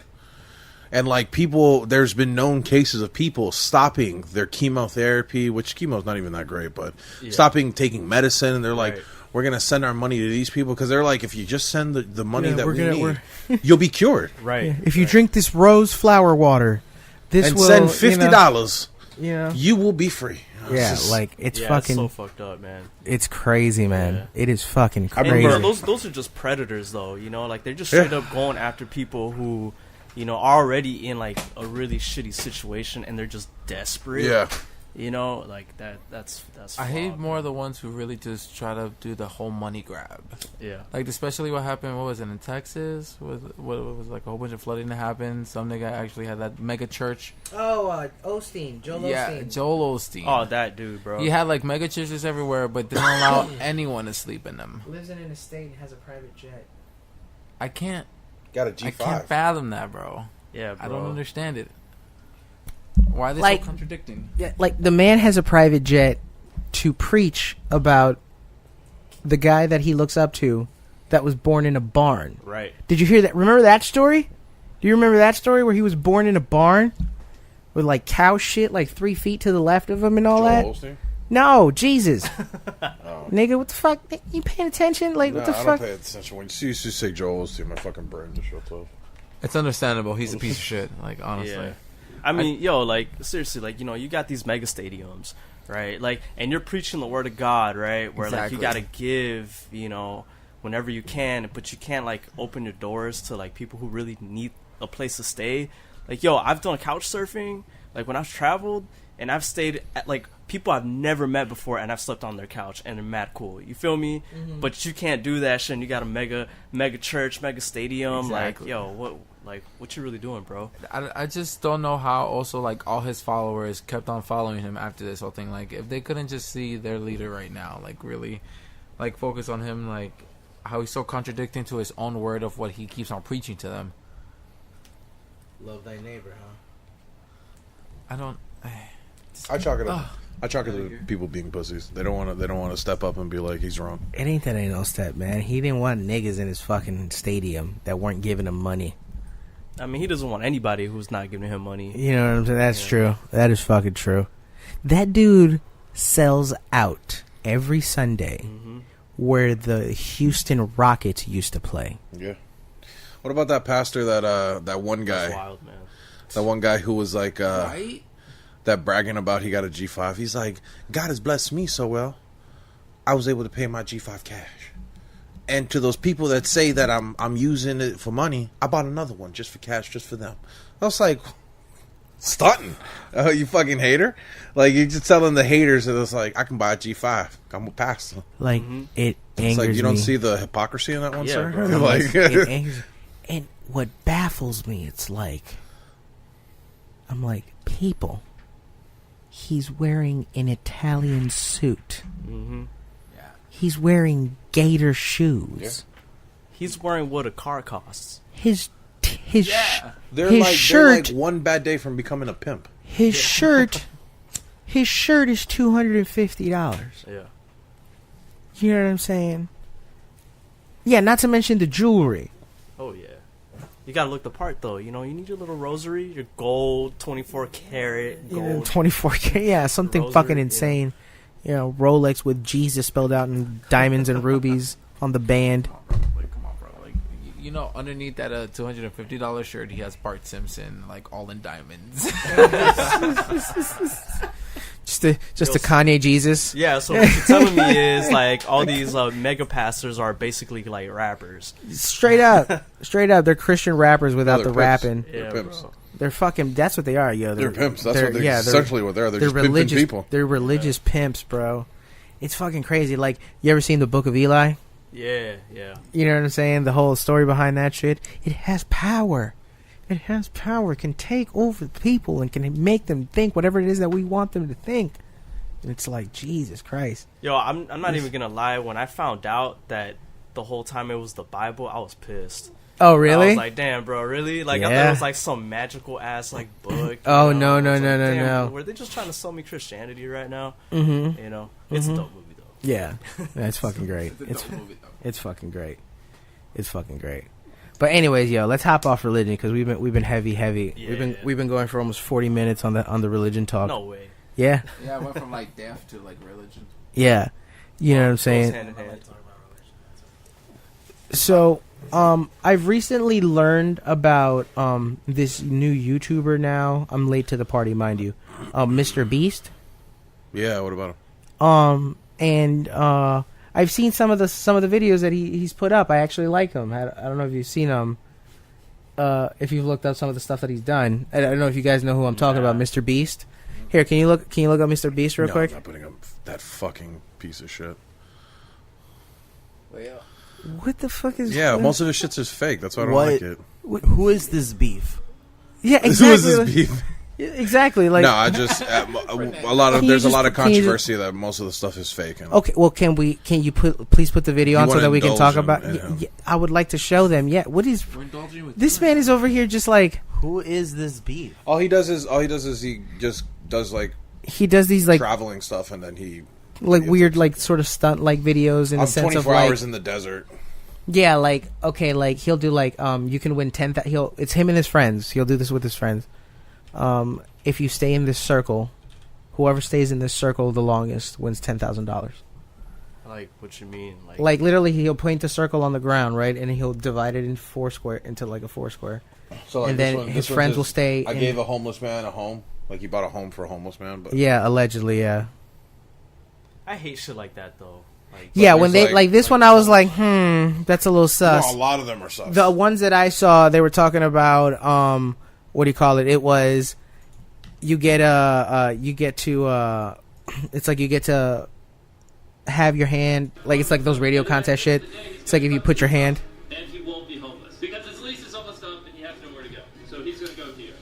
And like people, there's been known cases of people stopping their chemotherapy, which chemo is not even that great, but stopping taking medicine, and they're like, we're going to send our money to these people because they're like, if you just send the money that we need, you'll be cured. Right. Yeah. If you drink this rose flower water, this will send $50, you will be free. Yeah, like it's fucking so fucked up, man. It's crazy, man. Yeah. It is fucking crazy. And those are just predators, though. Like they're just straight up going after people who, are already in like a really shitty situation, and they're just desperate. Yeah. You know, like that's. I hate more the ones who really just try to do the whole money grab. Yeah. Like especially what happened. What was it in Texas? What was like a whole bunch of flooding that happened. Some nigga actually had that mega church. Oh, Osteen, Joel Osteen. Yeah, Joel Osteen. Oh, that dude, bro. He had like mega churches everywhere, but didn't allow anyone to sleep in them. Lives in an estate and has a private jet. I can't. Got a G5. I can't fathom that, bro. Yeah, bro. I don't understand it. Why are they Like- so contradicting? Yeah, like the man has a private jet to preach about the guy that he looks up to that was born in a barn. Right. Did you hear that? Remember that story? Do you remember that story where he was born in a barn with like cow shit like 3 feet to the left of him and all that? Holstein? No, Jesus. Nigga, what the fuck? You paying attention? Like, what the I fuck? don't pay attention. When you say Joel Osteen, my fucking brain just shuts off. It's understandable. He's a piece of shit. Like honestly. Yeah. I mean, like seriously, like you got these mega stadiums, right? Like, and you're preaching the word of God, right? Where like you gotta give, whenever you can, but you can't like open your doors to like people who really need a place to stay. Like, I've done couch surfing, like when I've traveled, and I've stayed at like people I've never met before, and I've slept on their couch, and they're mad cool. You feel me? Mm-hmm. But you can't do that shit. And you got a mega church, mega stadium. Exactly. Like, what you really doing, bro? I just don't know how also like all his followers kept on following him after this whole thing. Like if they couldn't just see their leader right now, like really like focus on him, like how he's so contradicting to his own word of what he keeps on preaching to them. Love thy neighbor, huh? I chalk it to people being pussies. They don't want to step up and be like he's wrong. It ain't that ain't no step, man. He didn't want niggas in his fucking stadium that weren't giving him money. I mean, he doesn't want anybody who's not giving him money. You know what I'm saying? That's true. That is fucking true. That dude sells out every Sunday where the Houston Rockets used to play. Yeah. What about that pastor that one guy? That's wild, man. That one guy who was like Right? that bragging about he got a G5. He's like, God has blessed me so well, I was able to pay my G5 cash. And to those people that say that I'm using it for money, I bought another one just for cash, just for them. I was like, stunting. Oh, you fucking hater. Like, you're just telling the haters that it's like, I can buy a G5. I'm a pastor. Like, it angers It's like, you don't me. see the hypocrisy in that one, Yeah, sir? bro. Like, It angers. And what baffles me, it's like, I'm like, people, he's wearing an Italian suit. Mm-hmm. Yeah. He's wearing gator shoes. Yeah. He's wearing what a car costs. His they're shirt, like one bad day from becoming a pimp. his shirt is $250. Yeah. You know what I'm saying? Yeah, not to mention the jewelry. Oh yeah. You gotta look the part though. You need your little rosary, your gold, 24 karat gold. 24K, yeah, something Rosary, fucking yeah. insane. You know, Rolex with Jesus spelled out in diamonds and rubies on the band. Like, come on, bro. Like, underneath that $250 shirt, he has Bart Simpson, like, all in diamonds. Just a Kanye Jesus. Yeah, so what you're telling me is like all these mega pastors are basically like rappers. Straight up, they're Christian rappers without They're the pimps. rapping. They're Yeah, pimps. bro. They're fucking. That's what they are, yo. They're pimps. That's what they're essentially what they are. They're just pimping religious people. They're religious pimps, bro. It's fucking crazy. Like, you ever seen the Book of Eli? Yeah. You know what I'm saying? The whole story behind that shit. It has power. It has power. It can take over people and can make them think whatever it is that we want them to think. And it's like, Jesus Christ. Yo, I'm not even gonna lie. When I found out that the whole time it was the Bible, I was pissed. Oh, really? I was like, damn, bro, really? Like, I thought Yeah. it was like some magical ass like book. Oh, you no, know? I no, was no, like, no, damn, no. Were they just trying to sell me Christianity right now? Mm-hmm. It's a dope movie though. Yeah. That's fucking great. It's Movie, fucking great. It's fucking great. But anyways, yo, let's hop off religion because we've been heavy. Yeah. We've been going for almost 40 minutes on the religion talk. No way. Yeah. Yeah, I went from, like, death to, like, religion. Yeah. You know what I'm Goes saying? hand in hand. So, I've recently learned about this new YouTuber now. I'm late to the party, mind you. Mr. Beast. Yeah, what about him? And I've seen some of the videos that he's put up. I actually like him. I don't know if you've seen him. If you've looked up some of the stuff that he's done. I don't know if you guys know who I'm talking about, Mr. Beast. Here, can you look up Mr. Beast real quick? I'm not putting up that fucking piece of shit. What the fuck is? Yeah, most of his shit's just fake. That's why I don't like it. Who is this beef? Yeah, Who exactly. is this beef? Exactly. Like No, I just there's a lot of controversy that most of the stuff is fake. Okay, well, can you please put the video on so that we can talk about? I would like to show them. Yeah, what is this man is over here just like? Who is this beef? All he does is he just does like he does these like traveling stuff, and then he like weird like sort of stunt like videos in the sense of 24 like hours in the desert. Yeah, like okay, like he'll do like you can win 10,000. It's him and his friends. He'll do this with his friends. If you stay in this circle, whoever stays in this circle the longest wins $10,000. Like what you mean? Like literally, he'll paint the circle on the ground, right, and he'll divide it into four square. So like and then his friends will stay. I gave a homeless man a home. Like he bought a home for a homeless man. But yeah, allegedly, yeah. I hate shit like that though. Like, yeah, when they like this one, I was like, that's a little sus. No, a lot of them are sus. The ones that I saw, they were talking about what do you call it? It was you get to have your hand, like it's like those radio contest shit. It's like if you put your hand. And he won't be homeless because his lease is almost up and he has nowhere to go. So he's gonna go here.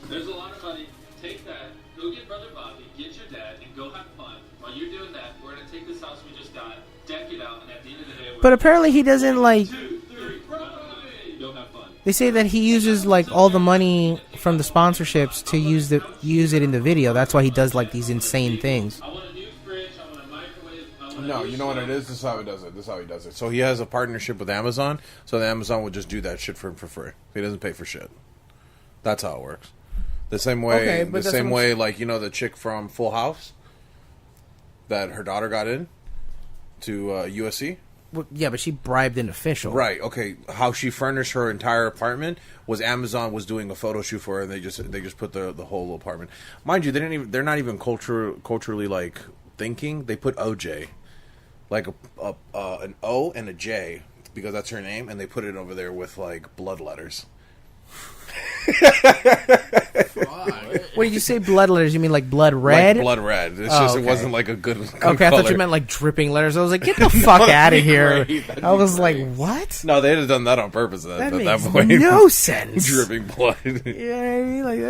There's a lot of money. Take that. Go get Brother Bobby. Get your dad and go have fun. While you're doing that, we're gonna take this house we just got, deck it out, and at the end of the day, but apparently he doesn't like. 2, 3, go have fun. They say that he uses like all the money from the sponsorships to use it in the video. That's why he does like these insane things. I want a new fridge. I want a microwave. No, you know what it is? This is how he does it. So he has a partnership with Amazon, so the Amazon would just do that shit for him for free. He doesn't pay for shit. That's how it works. The same way, like you know the chick from Full House that her daughter got in to USC. Well, yeah, but she bribed an official. Right. Okay. How she furnished her entire apartment was Amazon was doing a photo shoot for her, and they just put the whole apartment. Mind you, they're not even culturally like thinking. They put OJ, like an O and a J because that's her name, and they put it over there with like blood letters. What did you say? Blood letters? You mean like blood red? Like blood red. It's just it wasn't like a good. Okay, color. I thought you meant like dripping letters. I was like, get the fuck out of here. I was like, what? No, they'd have done that on purpose. That at makes that point. No sense. Dripping blood. Yeah, I mean, like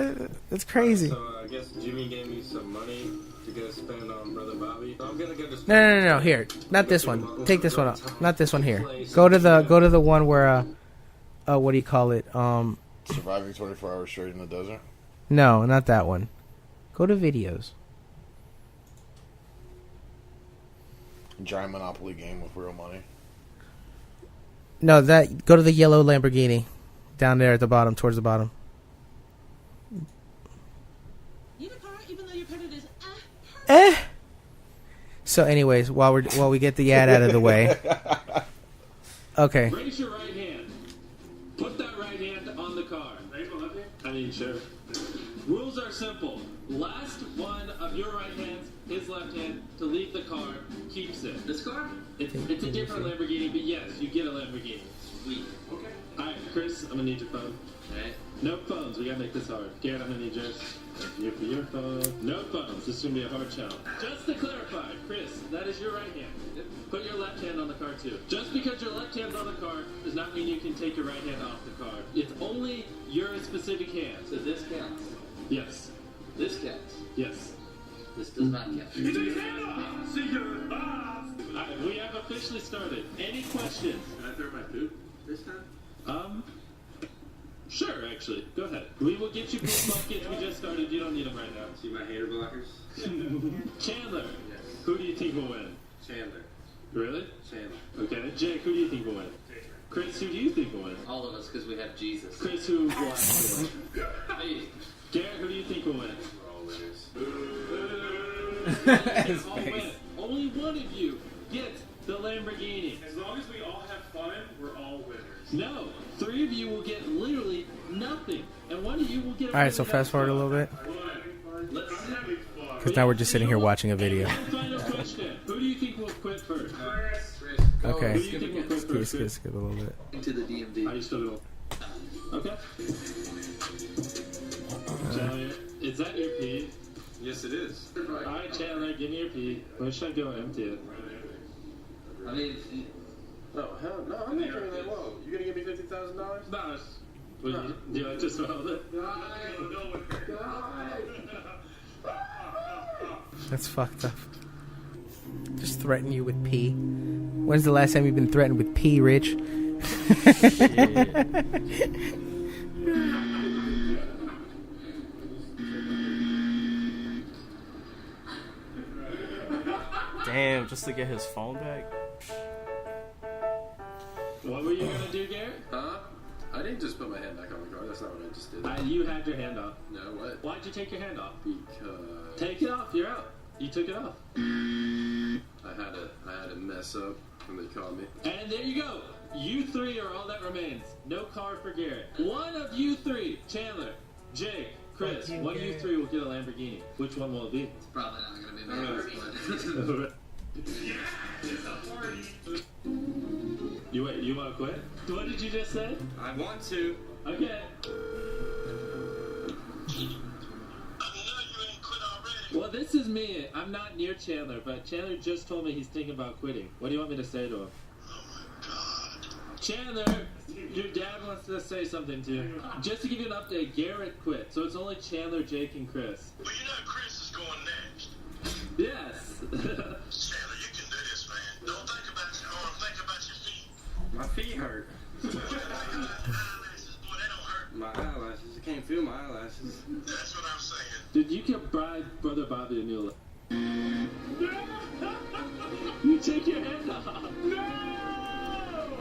that's crazy. So I guess Jimmy gave me some money to go spend on Brother Bobby. So I'm gonna go to No. Here, not this one. Take this one off. Not this one here. Go to the one where what do you call it? Surviving 24 hours straight in the desert? No, not that one. Go to videos. Giant Monopoly game with real money. No, go to the yellow Lamborghini. Down there at the bottom, towards the bottom. Need a car even though your credit is So anyways, while we get the ad out of the way. Okay. Raise your right hand. Put that right hand on the card. I mean, sure. Rules are simple. Last one of your right hands, his left hand, to leave the car, keeps it. This car? It's a different Lamborghini, but yes, you get a Lamborghini. Sweet. Okay. Alright, Chris, I'm gonna need your phone. Alright. No phones, we gotta make this hard. Garrett, I'm gonna need yours. Thank you for your phone. No phones, this is gonna be a hard challenge. Just to clarify, Chris, that is your right hand. Put your left hand on the card too. Just because your left hand's on the card does not mean you can take your right hand off the card. It's only your specific hand. So this counts? Yes. This counts? Yes. This does not count. Alright, we have officially started. Any questions? Can I throw my poop this time? Sure, actually. Go ahead. We will get you poop buckets. We just started. You don't need them right now. See my hater blockers? Chandler. Yes. Who do you think will win? Chandler. Really? Chandler. Okay. Jake, who do you think will win? Chris, who do you think will win? All of us, because we have Jesus. Chris, who will win? Me. Garrett, who do you think will win? We're all winners. All win. Only one of you gets the Lamborghini. As long as we all have fun, we're all winners. No. 3 of you will get literally nothing. And one of you will get a All right, so fast forward a little bit. Because now we're just sitting here watching a video. Final question. Who do you think will quit first? Chris. Okay. Who do you think will quit first? Skip a little bit. Into the DMD. Are you still doing? Okay. Is that your pee? Yes, it is. Alright, Chandler, give me your pee. Or should I go empty it? I mean, No, hell no, I'm not giving that low. You gonna give me $50,000? No. Do you like to swallow it? That's fucked up. Just threaten you with pee. When's the last time you've been threatened with pee, Rich? Damn, just to get his phone back. What were you gonna do, Garrett? Huh? I didn't just put my hand back on the car. That's not what I just did. You had your hand off. No, what? Why'd you take your hand off? Because Take it off. You're out. You took it off. I had a mess up when they called me. And there you go. You three are all that remains. No car for Garrett. One of you three, Chandler, Jake, Chris, one of you three will get a Lamborghini. Which one will it be? it's probably not going to be me. You want to quit? What did you just say? I want to. Okay. Well, this is me. I'm not near Chandler, but Chandler just told me he's thinking about quitting. What do you want me to say to him? Oh my God. Chandler, your dad wants to say something to you. Just to give you an update, Garrett quit. So it's only Chandler, Jake, and Chris. Well, you know Chris is going next. Yes. Chandler, you can do this, man. Don't think about your arm, think about your feet. My feet hurt. Eyelashes, boy, they don't hurt. My eyelashes. I can't feel my eyelashes. That's what I'm saying. Dude, you can bribe Brother Bobby to Nula. You take your hand off. I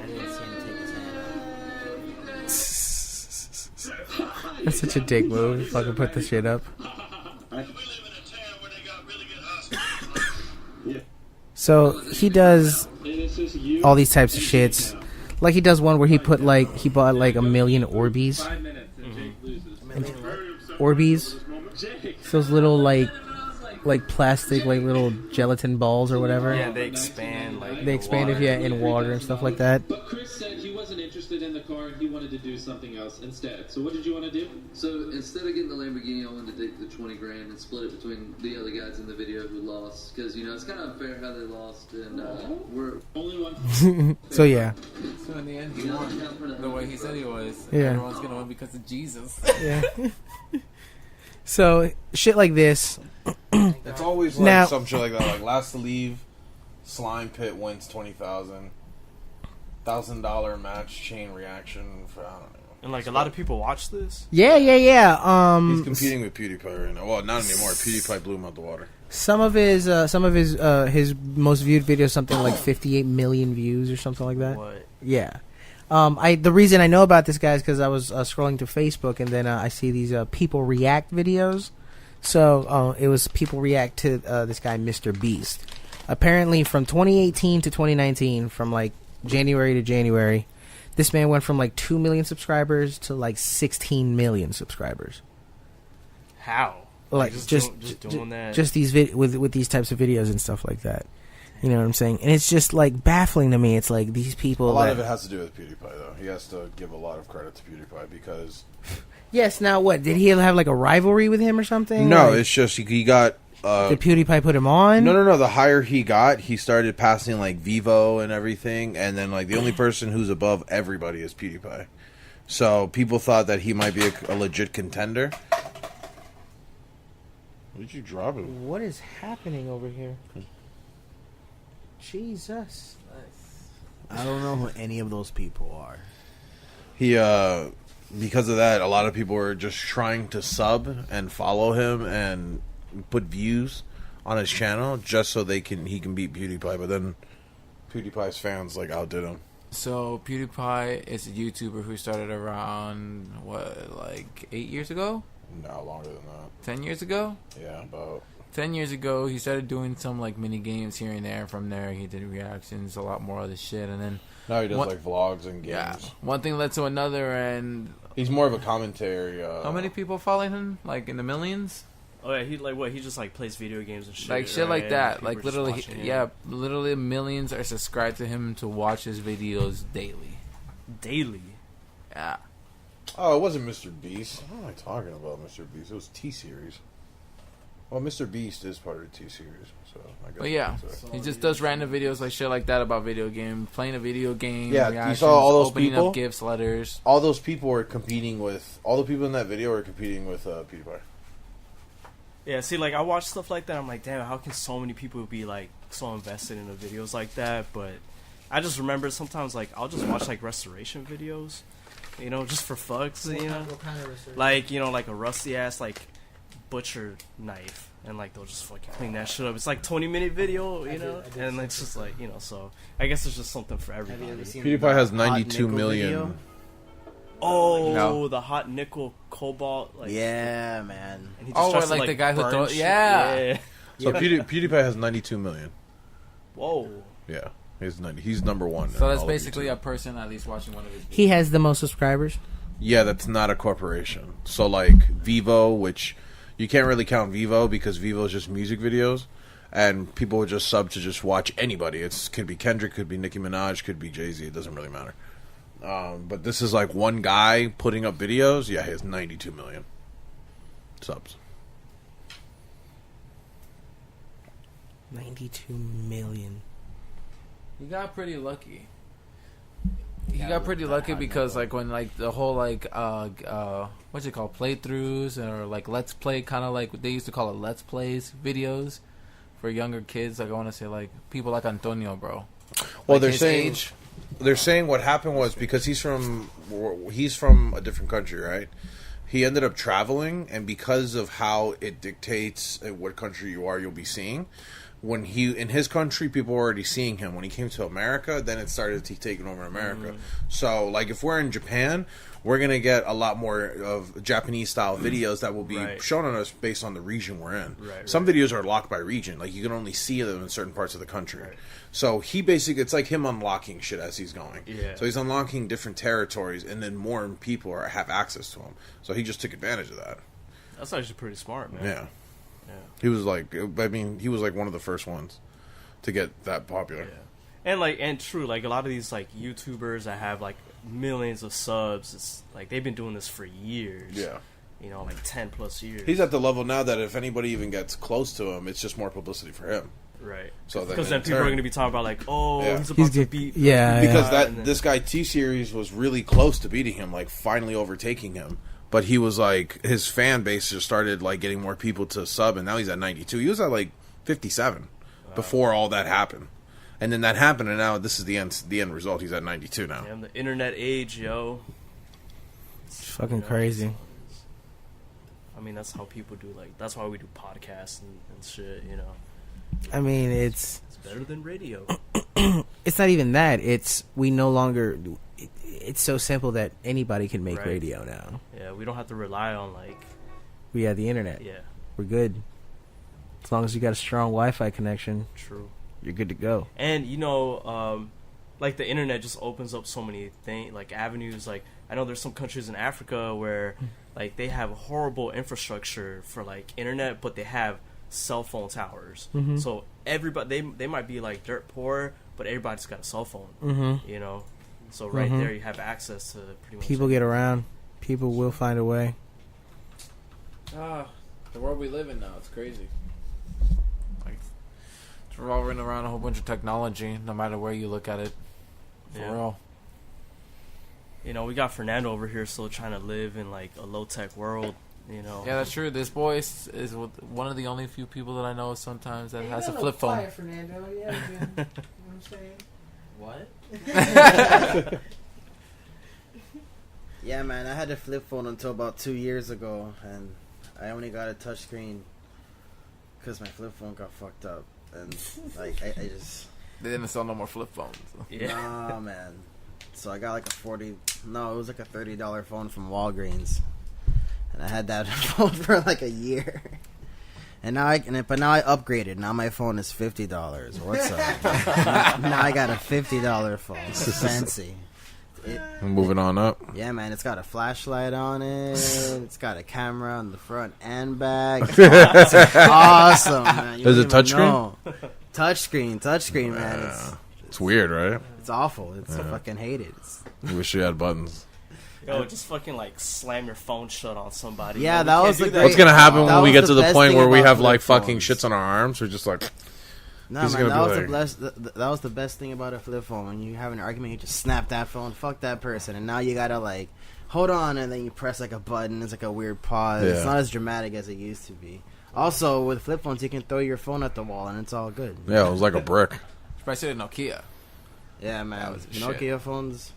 didn't see him take his hand off. That's such a dick move. Fucking put the shit up. We live in a town where they got really good hospitals. So he does And it's just you. all these types of shits. Like he does one where he bought like 1 million Orbeez. 5 minutes and Jake loses. Orbeez. Jake. Those little like plastic like little gelatin balls or whatever. Yeah, they expand like. They expand if in water and stuff like that. But Chris said he wasn't interested in the car and he wanted to do something else instead. So what did you want to do? So instead of getting the Lamborghini, I wanted to take the 20 grand and split it between the other guys in the video who lost. Because, you know, it's kind of unfair how they lost. And we're... Only one. So yeah. So in the end, he won. The way he said he was. Yeah. Everyone's gonna win because of Jesus. Yeah. So shit like this. It's always like Now- some shit like that. Like last to leave, slime pit wins $20,000. $1,000 match chain reaction for I don't know. And like a lot of people watch this. Yeah. He's competing with PewDiePie right now. Well, not anymore. PewDiePie blew him out the water. Some of his most viewed videos, something like 58 million views or something like that. What? Yeah. The reason I know about this guy is because I was scrolling through Facebook and then I see these people react videos. So it was people react to this guy, Mr. Beast. Apparently, from 2018 to 2019, from like January to January, this man went from like 2 million subscribers to like 16 million subscribers. How? Like just doing that. just these with these types of videos and stuff like that. You know what I'm saying? And it's just like baffling to me. It's like these people. A lot of it has to do with PewDiePie, though. He has to give a lot of credit to PewDiePie because. Yes. Now what? Did he have like a rivalry with him or something? No, like, it's just he got. Did PewDiePie put him on? No. The higher he got, he started passing like Vivo and everything, and then like the only person who's above everybody is PewDiePie. So people thought that he might be a legit contender. What did you drop him? What is happening over here? Jesus. I don't know who any of those people are. He because of that, a lot of people were just trying to sub and follow him and put views on his channel just so he can beat PewDiePie. But then PewDiePie's fans like outdid him. So PewDiePie is a YouTuber who started around like 8 years ago? No, longer than that. 10 years ago? Yeah, about 10 years ago, he started doing some like mini games here and there. From there, he did reactions, a lot more other shit, and then now he does like vlogs and games. Yeah, one thing led to another, and he's more of a commentary. How many people following him? Like in the millions? Oh yeah, he just like plays video games and shit. Like shit like that. People Like are just literally, watching him. yeah, literally millions are subscribed to him to watch his videos daily. Daily. Yeah. Oh, it wasn't Mr. Beast. What am I talking about, Mr. Beast? It was T-Series. Well, Mr. Beast is part of the T series, so I guess. But yeah, he just does random videos like shit like that about video game, playing a video game. Yeah, you saw all those opening people. Up gifts, letters. All those people were competing with. All the people in that video were competing with PewDiePie. Yeah, see, like I watch stuff like that. I'm like, damn, how can so many people be like so invested in the videos like that? But I just remember sometimes like I'll just watch like restoration videos, you know, just for fucks, you know, what kind of restoration? like you know, like a rusty ass like butcher knife, and like they'll just fucking clean that shit up. It's like 20-minute video, you know, and it's just like, you know, so I guess it's just something for everybody. PewDiePie has 92 million. Video? Oh, No. the hot nickel cobalt, like Yeah, man. and he just tries to, like the guy who burn throw- shit. yeah. So PewDiePie has 92 million. Whoa. Yeah, he's number one. So in that's all of basically YouTube. a person at least watching one of his videos. He has the most subscribers. Yeah, that's not a corporation. So like Vivo, which you can't really count Vivo because Vivo is just music videos, and people would just sub to just watch anybody. It could be Kendrick, could be Nicki Minaj, could be Jay-Z. It doesn't really matter. But this is like one guy putting up videos. Yeah, he has 92 million subs. 92 million. He got pretty lucky. He got pretty lucky because like when like the whole like what's it called, playthroughs or like let's play, kind of like what they used to call it, let's plays videos for younger kids. Like I want to say like people like Antonio, bro. Well, Like they're his saying age. they're saying what happened was because he's from a different country, right? He ended up traveling, and because of how it dictates what country you are, you'll be seeing. When he in his country, people were already seeing him. When he came to America, then it started taking over in America. So, like, if we're in Japan, we're gonna get a lot more of Japanese style videos that will be shown on us based on the region we're in. Some videos are locked by region, like you can only see them in certain parts of the country. So he basically, it's like him unlocking shit as he's going. Yeah. So he's unlocking different territories, and then more people have access to him. So he just took advantage of that. That's actually pretty smart, man. Yeah. Yeah. He was like, I mean, he was like one of the first ones to get that popular. Yeah. And true, like a lot of these like YouTubers that have like millions of subs, it's like they've been doing this for years. Yeah. You know, like 10+ years. He's at the level now that if anybody even gets close to him, it's just more publicity for him. Right. So because then people are going to be talking about like, oh, he's about He's to get- beat. yeah, because yeah. this guy T Series was really close to beating him, like finally overtaking him. But he was like, his fan base just started like getting more people to sub, and now he's at 92. He was at like 57 before all that happened, and then that happened, and now this is the end result. He's at 92 now. Damn, the internet age, yo. It's fucking crazy. I mean, that's how people do, like, that's why we do podcasts and shit, you know. I mean, it's better than radio. It's not even that. It's we no longer. It's so simple that anybody can make radio now. Yeah, we don't have to rely on like. We have the internet. Yeah, we're good. As long as you got a strong Wi-Fi connection. True. You're good to go. And you know, like the internet just opens up so many things, like avenues. Like I know there's some countries in Africa where like they have horrible infrastructure for like internet, but they have cell phone towers. Mhm. So everybody, they might be like dirt poor, but everybody's got a cell phone. Mhm. You know, so right Mhm. there you have access to pretty much. People get around. People will find a way. The world we live in now, it's crazy. Like, it's revolving around a whole bunch of technology, no matter where you look at it. For real. You know, we got Fernando over here still trying to live in like a low tech world. You know. Yeah, that's true. This boy is one of the only few people that I know sometimes that has a flip phone. Fernando. Yeah, you know what I'm saying? What? Yeah, man, I had a flip phone until about 2 years ago, and I only got a touchscreen because my flip phone got fucked up, and like I just They didn't sell no more flip phones. Nah, man. So I got like it was like a $30 phone from Walgreens, and I had that phone for like a year. And now but now I upgraded. Now my phone is $50. What's up? now I got a $50 phone. It's fancy. Moving on up. Yeah, man. It's got a flashlight on it. It's got a camera on the front and back. It's awesome, man. Is it touchscreen? Touchscreen, man. It's weird, right? It's awful. I fucking hate it. I wish you had buttons. Yo, just fucking like slam your phone shut on somebody. Yeah, you know, that we was can't the do that. What's gonna happen That when we was get the to the best point thing where we about have flip like fucking phones. shits on our arms? We're just like, No, he's man, gonna that be was like- that was the best thing about a flip phone. When you have an argument, you just snap that phone, fuck that person, and now you gotta like hold on, and then you press like a button. It's like a weird pause. It's Yeah. not as dramatic as it used to be. Also, with flip phones, you can throw your phone at the wall, and it's all good. yeah, it was like a brick. I said Nokia. Yeah, man. was the Nokia shit. phones,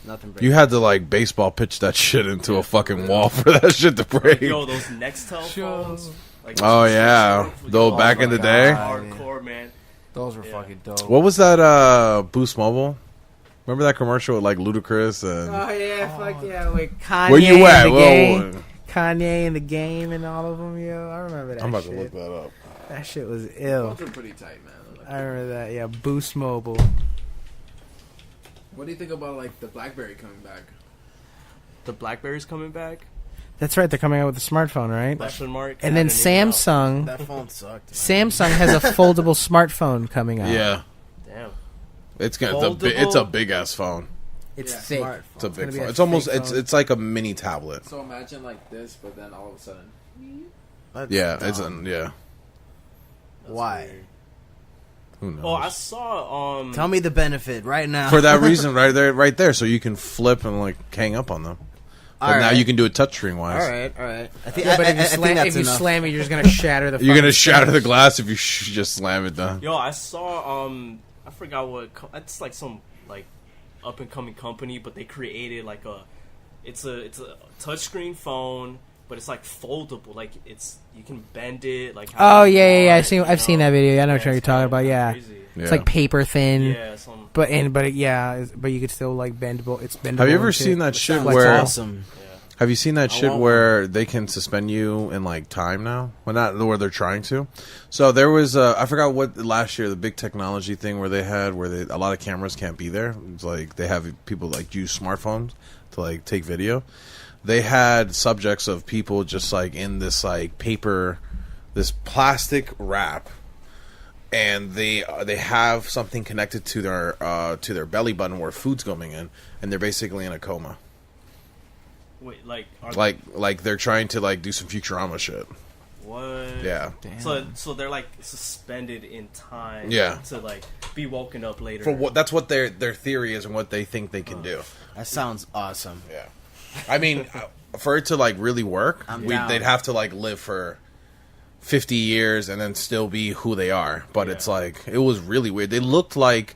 nothing. You had to like baseball pitch that shit into a fucking wall for that shit to break. Yo, those Nextel phones. Like, Oh yeah, though back in the day. hardcore, man. Those were fucking dope. What was that? Boost Mobile. Remember that commercial with like Ludacris and Oh yeah, fuck yeah, with Kanye. where you at? In the Whoa, game. Kanye in the game and all of them, yo. I remember that. I'm about shit. to look that up. That shit was ill. Those were pretty tight, man. I remember that. Yeah, Boost Mobile. What do you think about like the BlackBerry coming back? The BlackBerry's coming back. That's right. They're coming out with a smartphone, right? Question mark. And then I didn't even know. Samsung. That phone sucked. Samsung has a foldable smartphone coming out. Yeah, Damn. it's Foldable? a big ass phone. It's Yeah. thick. Smart. It's a gonna big be phone. a It's almost fake it's phone. it's like a mini tablet. So imagine like this, but then all of a sudden, That's Yeah, dumb. yeah. Why? Who knows? Oh, I saw. Tell me the benefit right now. For that reason, right there, so you can flip and like hang up on them. But All now right. you can do it touchscreen wise. All right. I think, Yeah, but if you, I think slam, that's if you enough. slam it, you're just gonna shatter the. You're gonna fucking shatter the screen. glass if you just slam it down. Yo, I saw. I forgot what. It's like some like up and coming company, but they created like a. It's a touchscreen phone, but it's like foldable. Like you can bend it. Like Oh you yeah. want, I've seen that video. I know what you're talking about. Yeah, Crazy. it's like paper thin. Yeah, some. But you could still like bendable. It's bendable. Have you ever and shit. seen that shit That's where? awesome. Have you seen that shit want where they can suspend you in like time now? Well, not where they're trying to. So there was I forgot what last year the big technology thing where they had a lot of cameras can't be there. It's like they have people like use smartphones to like take video. They had subjects of people just like in this like paper, this plastic wrap, and they have something connected to their belly button where food's going in, and they're basically in a coma. Wait, like. Like they're trying to like do some Futurama shit. What? Yeah. damn. So they're like suspended in time. Yeah. To like be woken up later. For what? That's what their theory is and what they think they can do. That sounds awesome. Yeah. I mean, for it to like really work, I'm down. they'd have to like live for 50 years and then still be who they are. But it's like it was really weird. They looked like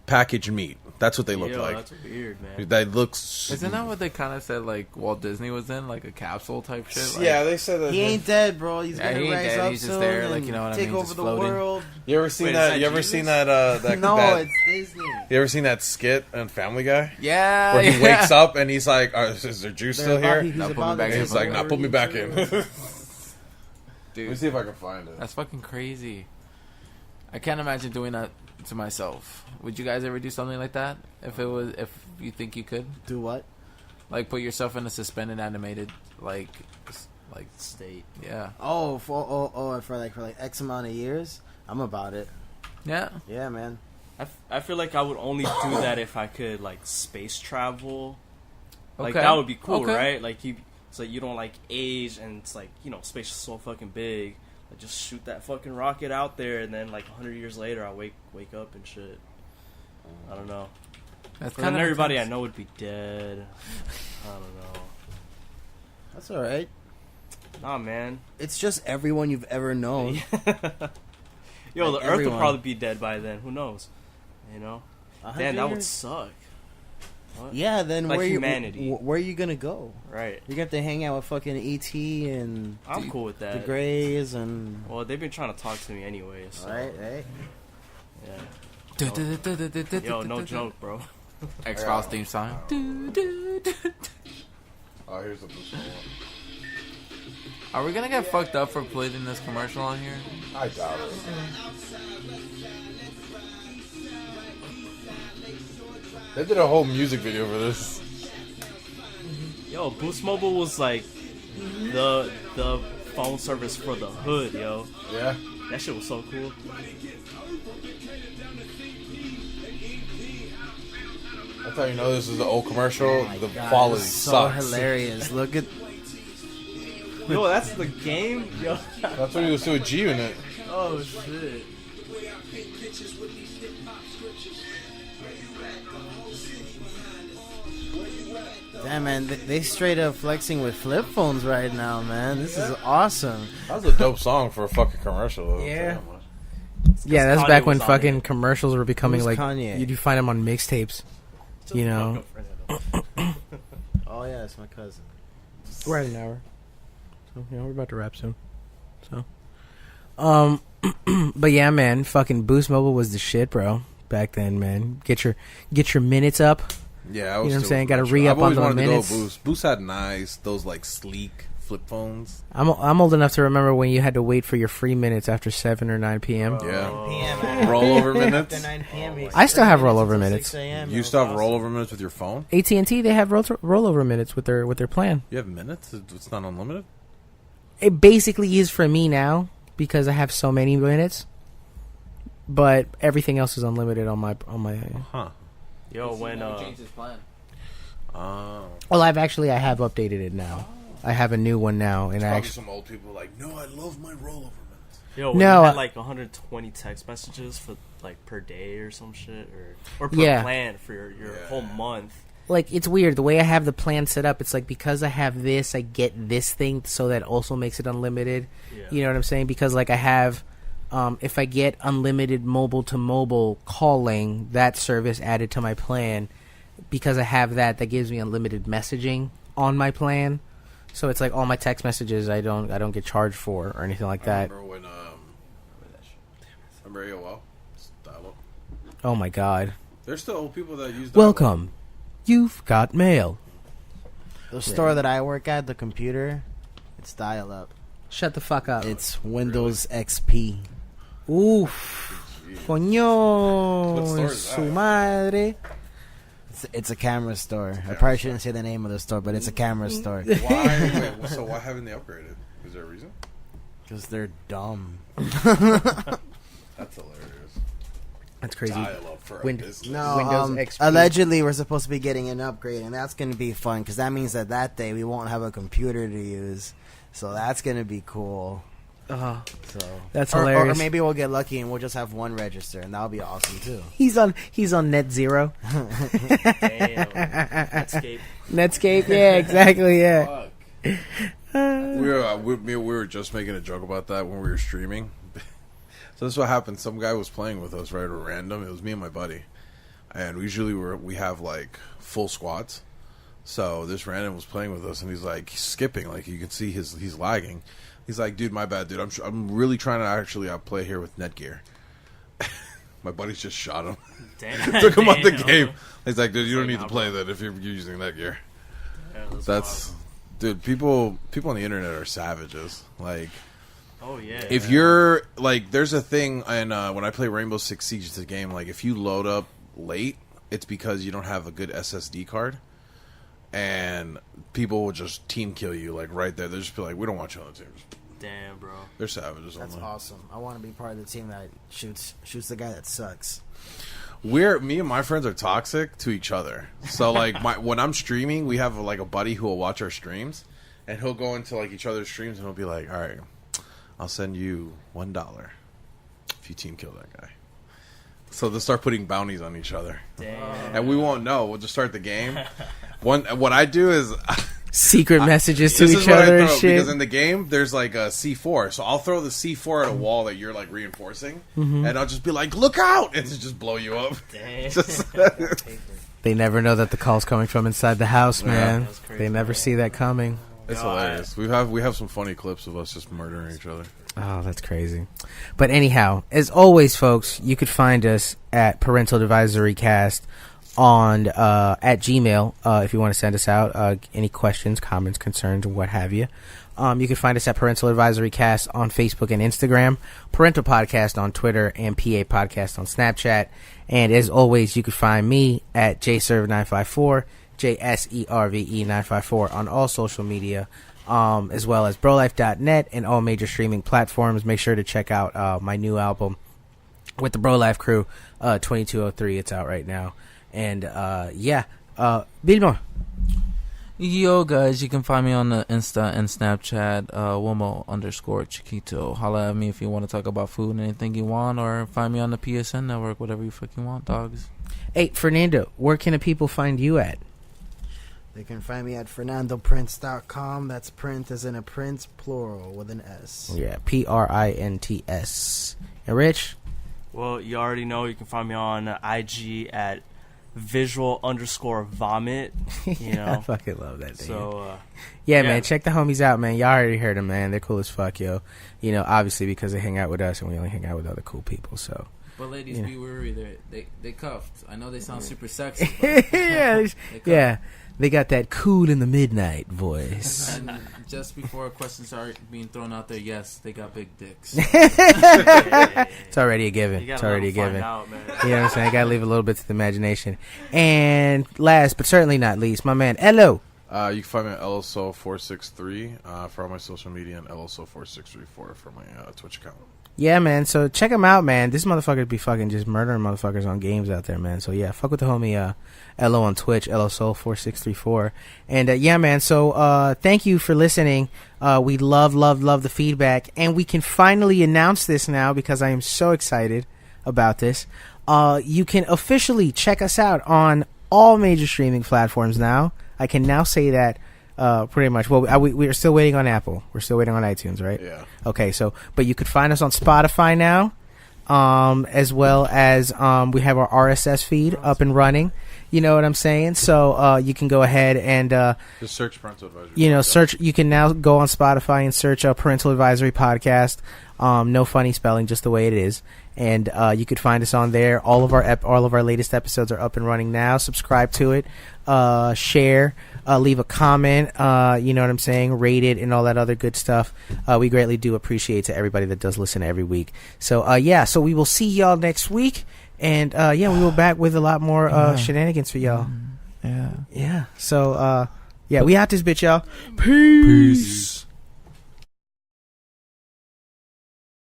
packaged meat. That's what they looked Yo, like. that's weird, man. That looks. isn't that what they kind of said? Like Walt Disney was in, like a capsule type shit. Like, Yeah, they said that. He ain't dead, bro. He's Yeah, gonna he ain't rise dead. up He's just soon there, and like, you know what I take mean, over just the floating. world. You ever seen Wait, is that? that You ever Jesus? seen that? No, that, it's Disney. you ever seen that skit on Family Guy yeah, where he yeah. wakes up and he's like, "Is there juice still here?" He's Now put me about back to in. He's like, "Nah, put me back in." Let Dude, me see if I can find it. that's fucking crazy. I can't imagine doing that to myself. Would you guys ever do something like that? If you think you could, Do what? like put yourself in a suspended animated like State. yeah, For like X amount of years. I'm about it. yeah. Yeah, man. I feel like I would only do that if I could like space travel. Like Okay. that would be cool, Okay. right? Like so you don't like age, and it's like space is so fucking big. Like just shoot that fucking rocket out there, and then like 100 years later, I wake up and shit. I don't know. That's And kind of everybody I know would be dead. I don't know. That's all right. Nah, man. It's just everyone you've ever known. Yo, Like the Earth everyone. would probably be dead by then. Who knows? You know? 100 Damn, that would years? suck. What? Yeah, then Like where humanity. you where are you gonna go? Right. You're gonna have to hang out with fucking ET and I'm cool with the that. Greys and Well, they've been trying to talk to me anyways. So, right. yeah. Yo, no joke, bro. X-Files theme song. Oh, here's the boost. Are we gonna get fucked up for putting this commercial on here? I doubt it. They did a whole music video for this. Yo, Boost Mobile was like the phone service for the hood, yo. Yeah. That shit was so cool. That's how you know this is the old commercial. The quality so sucks. hilarious. Look at. Yo, that's the game. Yo. That's what he was doing with G Unit. Oh shit. Damn, man, they straight up flexing with flip phones right now, man. This is awesome. That was a dope song for a fucking commercial. Though. Yeah. Yeah, that's Kanye back when was on fucking it. commercials were becoming Who's like Kanye? you find them on mixtapes. You know, Oh yeah, it's my cousin. we're at an hour, so we're about to wrap soon. So, but yeah, man, fucking Boost Mobile was the shit, bro. Back then, man, get your minutes up. Yeah, You know what I'm saying? Gotta re-up on the minutes. Boost. Boost had those like sleek flip phones. I'm old enough to remember when you had to wait for your free minutes after 7 or 9 p.m. Yeah. PM. Rollover minutes. After 9 p.m. I still have rollover minutes. 6 a.m. You still have rollover minutes with your phone? AT&T, they have rollover minutes with their plan. You have minutes? It's not unlimited? It basically is for me now because I have so many minutes. But everything else is unlimited on my. Huh. Yo, when changed his plan. Well, I have updated it now. I have a new one now, and I Probably actually. some old people like, no, I love my rollover minutes. Yo, when No, you had like 120 text messages for like per day or some shit, or per Yeah. plan for your whole month. Like, it's weird the way I have the plan set up. It's like because I have this, I get this thing, so that also makes it unlimited. Yeah. You know what I'm saying? Because like I have, if I get unlimited mobile to mobile calling, that service added to my plan. Because I have that gives me unlimited messaging on my plan. So it's like all my text messages I don't get charged for or anything like that. Remember when remember AOL? Dial-up. Oh my god. There's still old people that use dial-up. Welcome. You've got mail. The store that I work at, the computer, it's dial up. Shut the fuck up. It's Windows XP. Oof. What store Coño. is Su that? madre. It's a camera store. I probably shouldn't say the name of the store, but it's a camera store. Why? Wait, so why haven't they upgraded? Is there a reason? Because they're dumb. That's hilarious. That's crazy. Dial-up for a Win- business. No, Windows XP. allegedly we're supposed to be getting an upgrade, and that's going to be fun because that means that day we won't have a computer to use. So that's going to be cool. So That's or hilarious. maybe we'll get lucky and we'll just have one register, and that'll be awesome too. He's on net zero. Damn. Netscape. Netscape, yeah, exactly, yeah. We were just making a joke about that when we were streaming. So this is what happened. Some guy was playing with us, right, at random. It was me and my buddy, and usually we have like full squads. So this random was playing with us, and he's like skipping, like you can see he's lagging. He's like, dude, my bad, dude. I'm really trying to actually play here with Netgear. My buddies just shot him. Damn. Took him out the Damn. game. He's like, dude, you don't like, need to play that if you're using Netgear. Yeah, That's, dude. People on the internet are savages. Like, oh yeah. if you're like, there's a thing, and when I play Rainbow Six Siege, it's a game. Like, if you load up late, it's because you don't have a good SSD card, and people will just team kill you like right there. They'll just be like, we don't want you on the team. Damn, bro. They're savages. That's online. awesome. I want to be part of the team that shoots the guy that sucks. Me and my friends are toxic to each other. So like when I'm streaming, we have like a buddy who will watch our streams, and he'll go into like each other's streams and he'll be like, all right, I'll send you $1 if you team kill that guy. So they'll start putting bounties on each other. Damn. And we won't know. We'll just start the game. What I do is Secret messages to this is each what I other and throw, shit. because in the game there's like a C4, so I'll throw the C4 at a wall that you're like reinforcing, and I'll just be like, look out, and it'll just blow you up. Damn. They never know that the call's coming from inside the house, man. That's crazy. They never see that coming. It's hilarious. We have some funny clips of us just murdering each other. Oh, that's crazy. But anyhow, as always, folks, you could find us at Parental Advisory Cast on at Gmail if you want to send us out any questions, comments, concerns, or what have you. You can find us at Parental Advisory Cast on Facebook and Instagram, Parental Podcast on Twitter, and PA Podcast on Snapchat. And as always, you can find me at JServe954, JSERVE954 on all social media, as well as BroLife.net and all major streaming platforms. Make sure to check out my new album with the Bro Life crew, 2203. It's out right now. And Wilmo. Yo, guys, you can find me on the Insta and Snapchat, Wilmo_Chiquito. Holla at me if you want to talk about food and anything you want, or find me on the PSN network, whatever you fucking want, dogs. Hey, Fernando, where can the people find you at? They can find me at FernandoPrince.com. That's print as in a prince, plural, with an S. Yeah, PRINTS. And Rich? Well, you already know you can find me on IG at visual_vomit. You know, I fucking love that thing. So, yeah, man, check the homies out, man. Y'all already heard them, man. They're cool as fuck, yo. You know, obviously because they hang out with us and we only hang out with other cool people, so. But ladies, be wary. They cuffed. I know they sound super sexy. Yeah, they got that cool in the midnight voice. And just before questions start being thrown out there, yes, they got big dicks. It's already a given. It's already a given. Out, man. You know what I'm saying? I gotta leave a little bit to the imagination. And last but certainly not least, my man, Elo. You can find me at LSO463 for all my social media, and LSO4634 for my Twitch account. Yeah, man. So check him out, man. This motherfucker be fucking just murdering motherfuckers on games out there, man. So yeah, fuck with the homie Elo on Twitch, LSO4634. And yeah, man. So thank you for listening. We love the feedback, and we can finally announce this now because I am so excited about this. You can officially check us out on all major streaming platforms now. I can now say that. Pretty much. Well, we are still waiting on Apple. We're still waiting on iTunes, right? Yeah. Okay, but you could find us on Spotify now, as well as we have our RSS feed up and running. You know what I'm saying? So you can go ahead and just search Parental Advisory. You know, You can now go on Spotify and search Parental Advisory Podcast. No funny spelling, just the way it is. And you could find us on there. All of our latest episodes are up and running now. Subscribe to it, share, leave a comment. You know what I'm saying? Rate it and all that other good stuff. We greatly do appreciate to everybody that does listen every week. So so we will see y'all next week. And we will back with a lot more shenanigans for y'all. Yeah. So we out this bitch, y'all. Peace.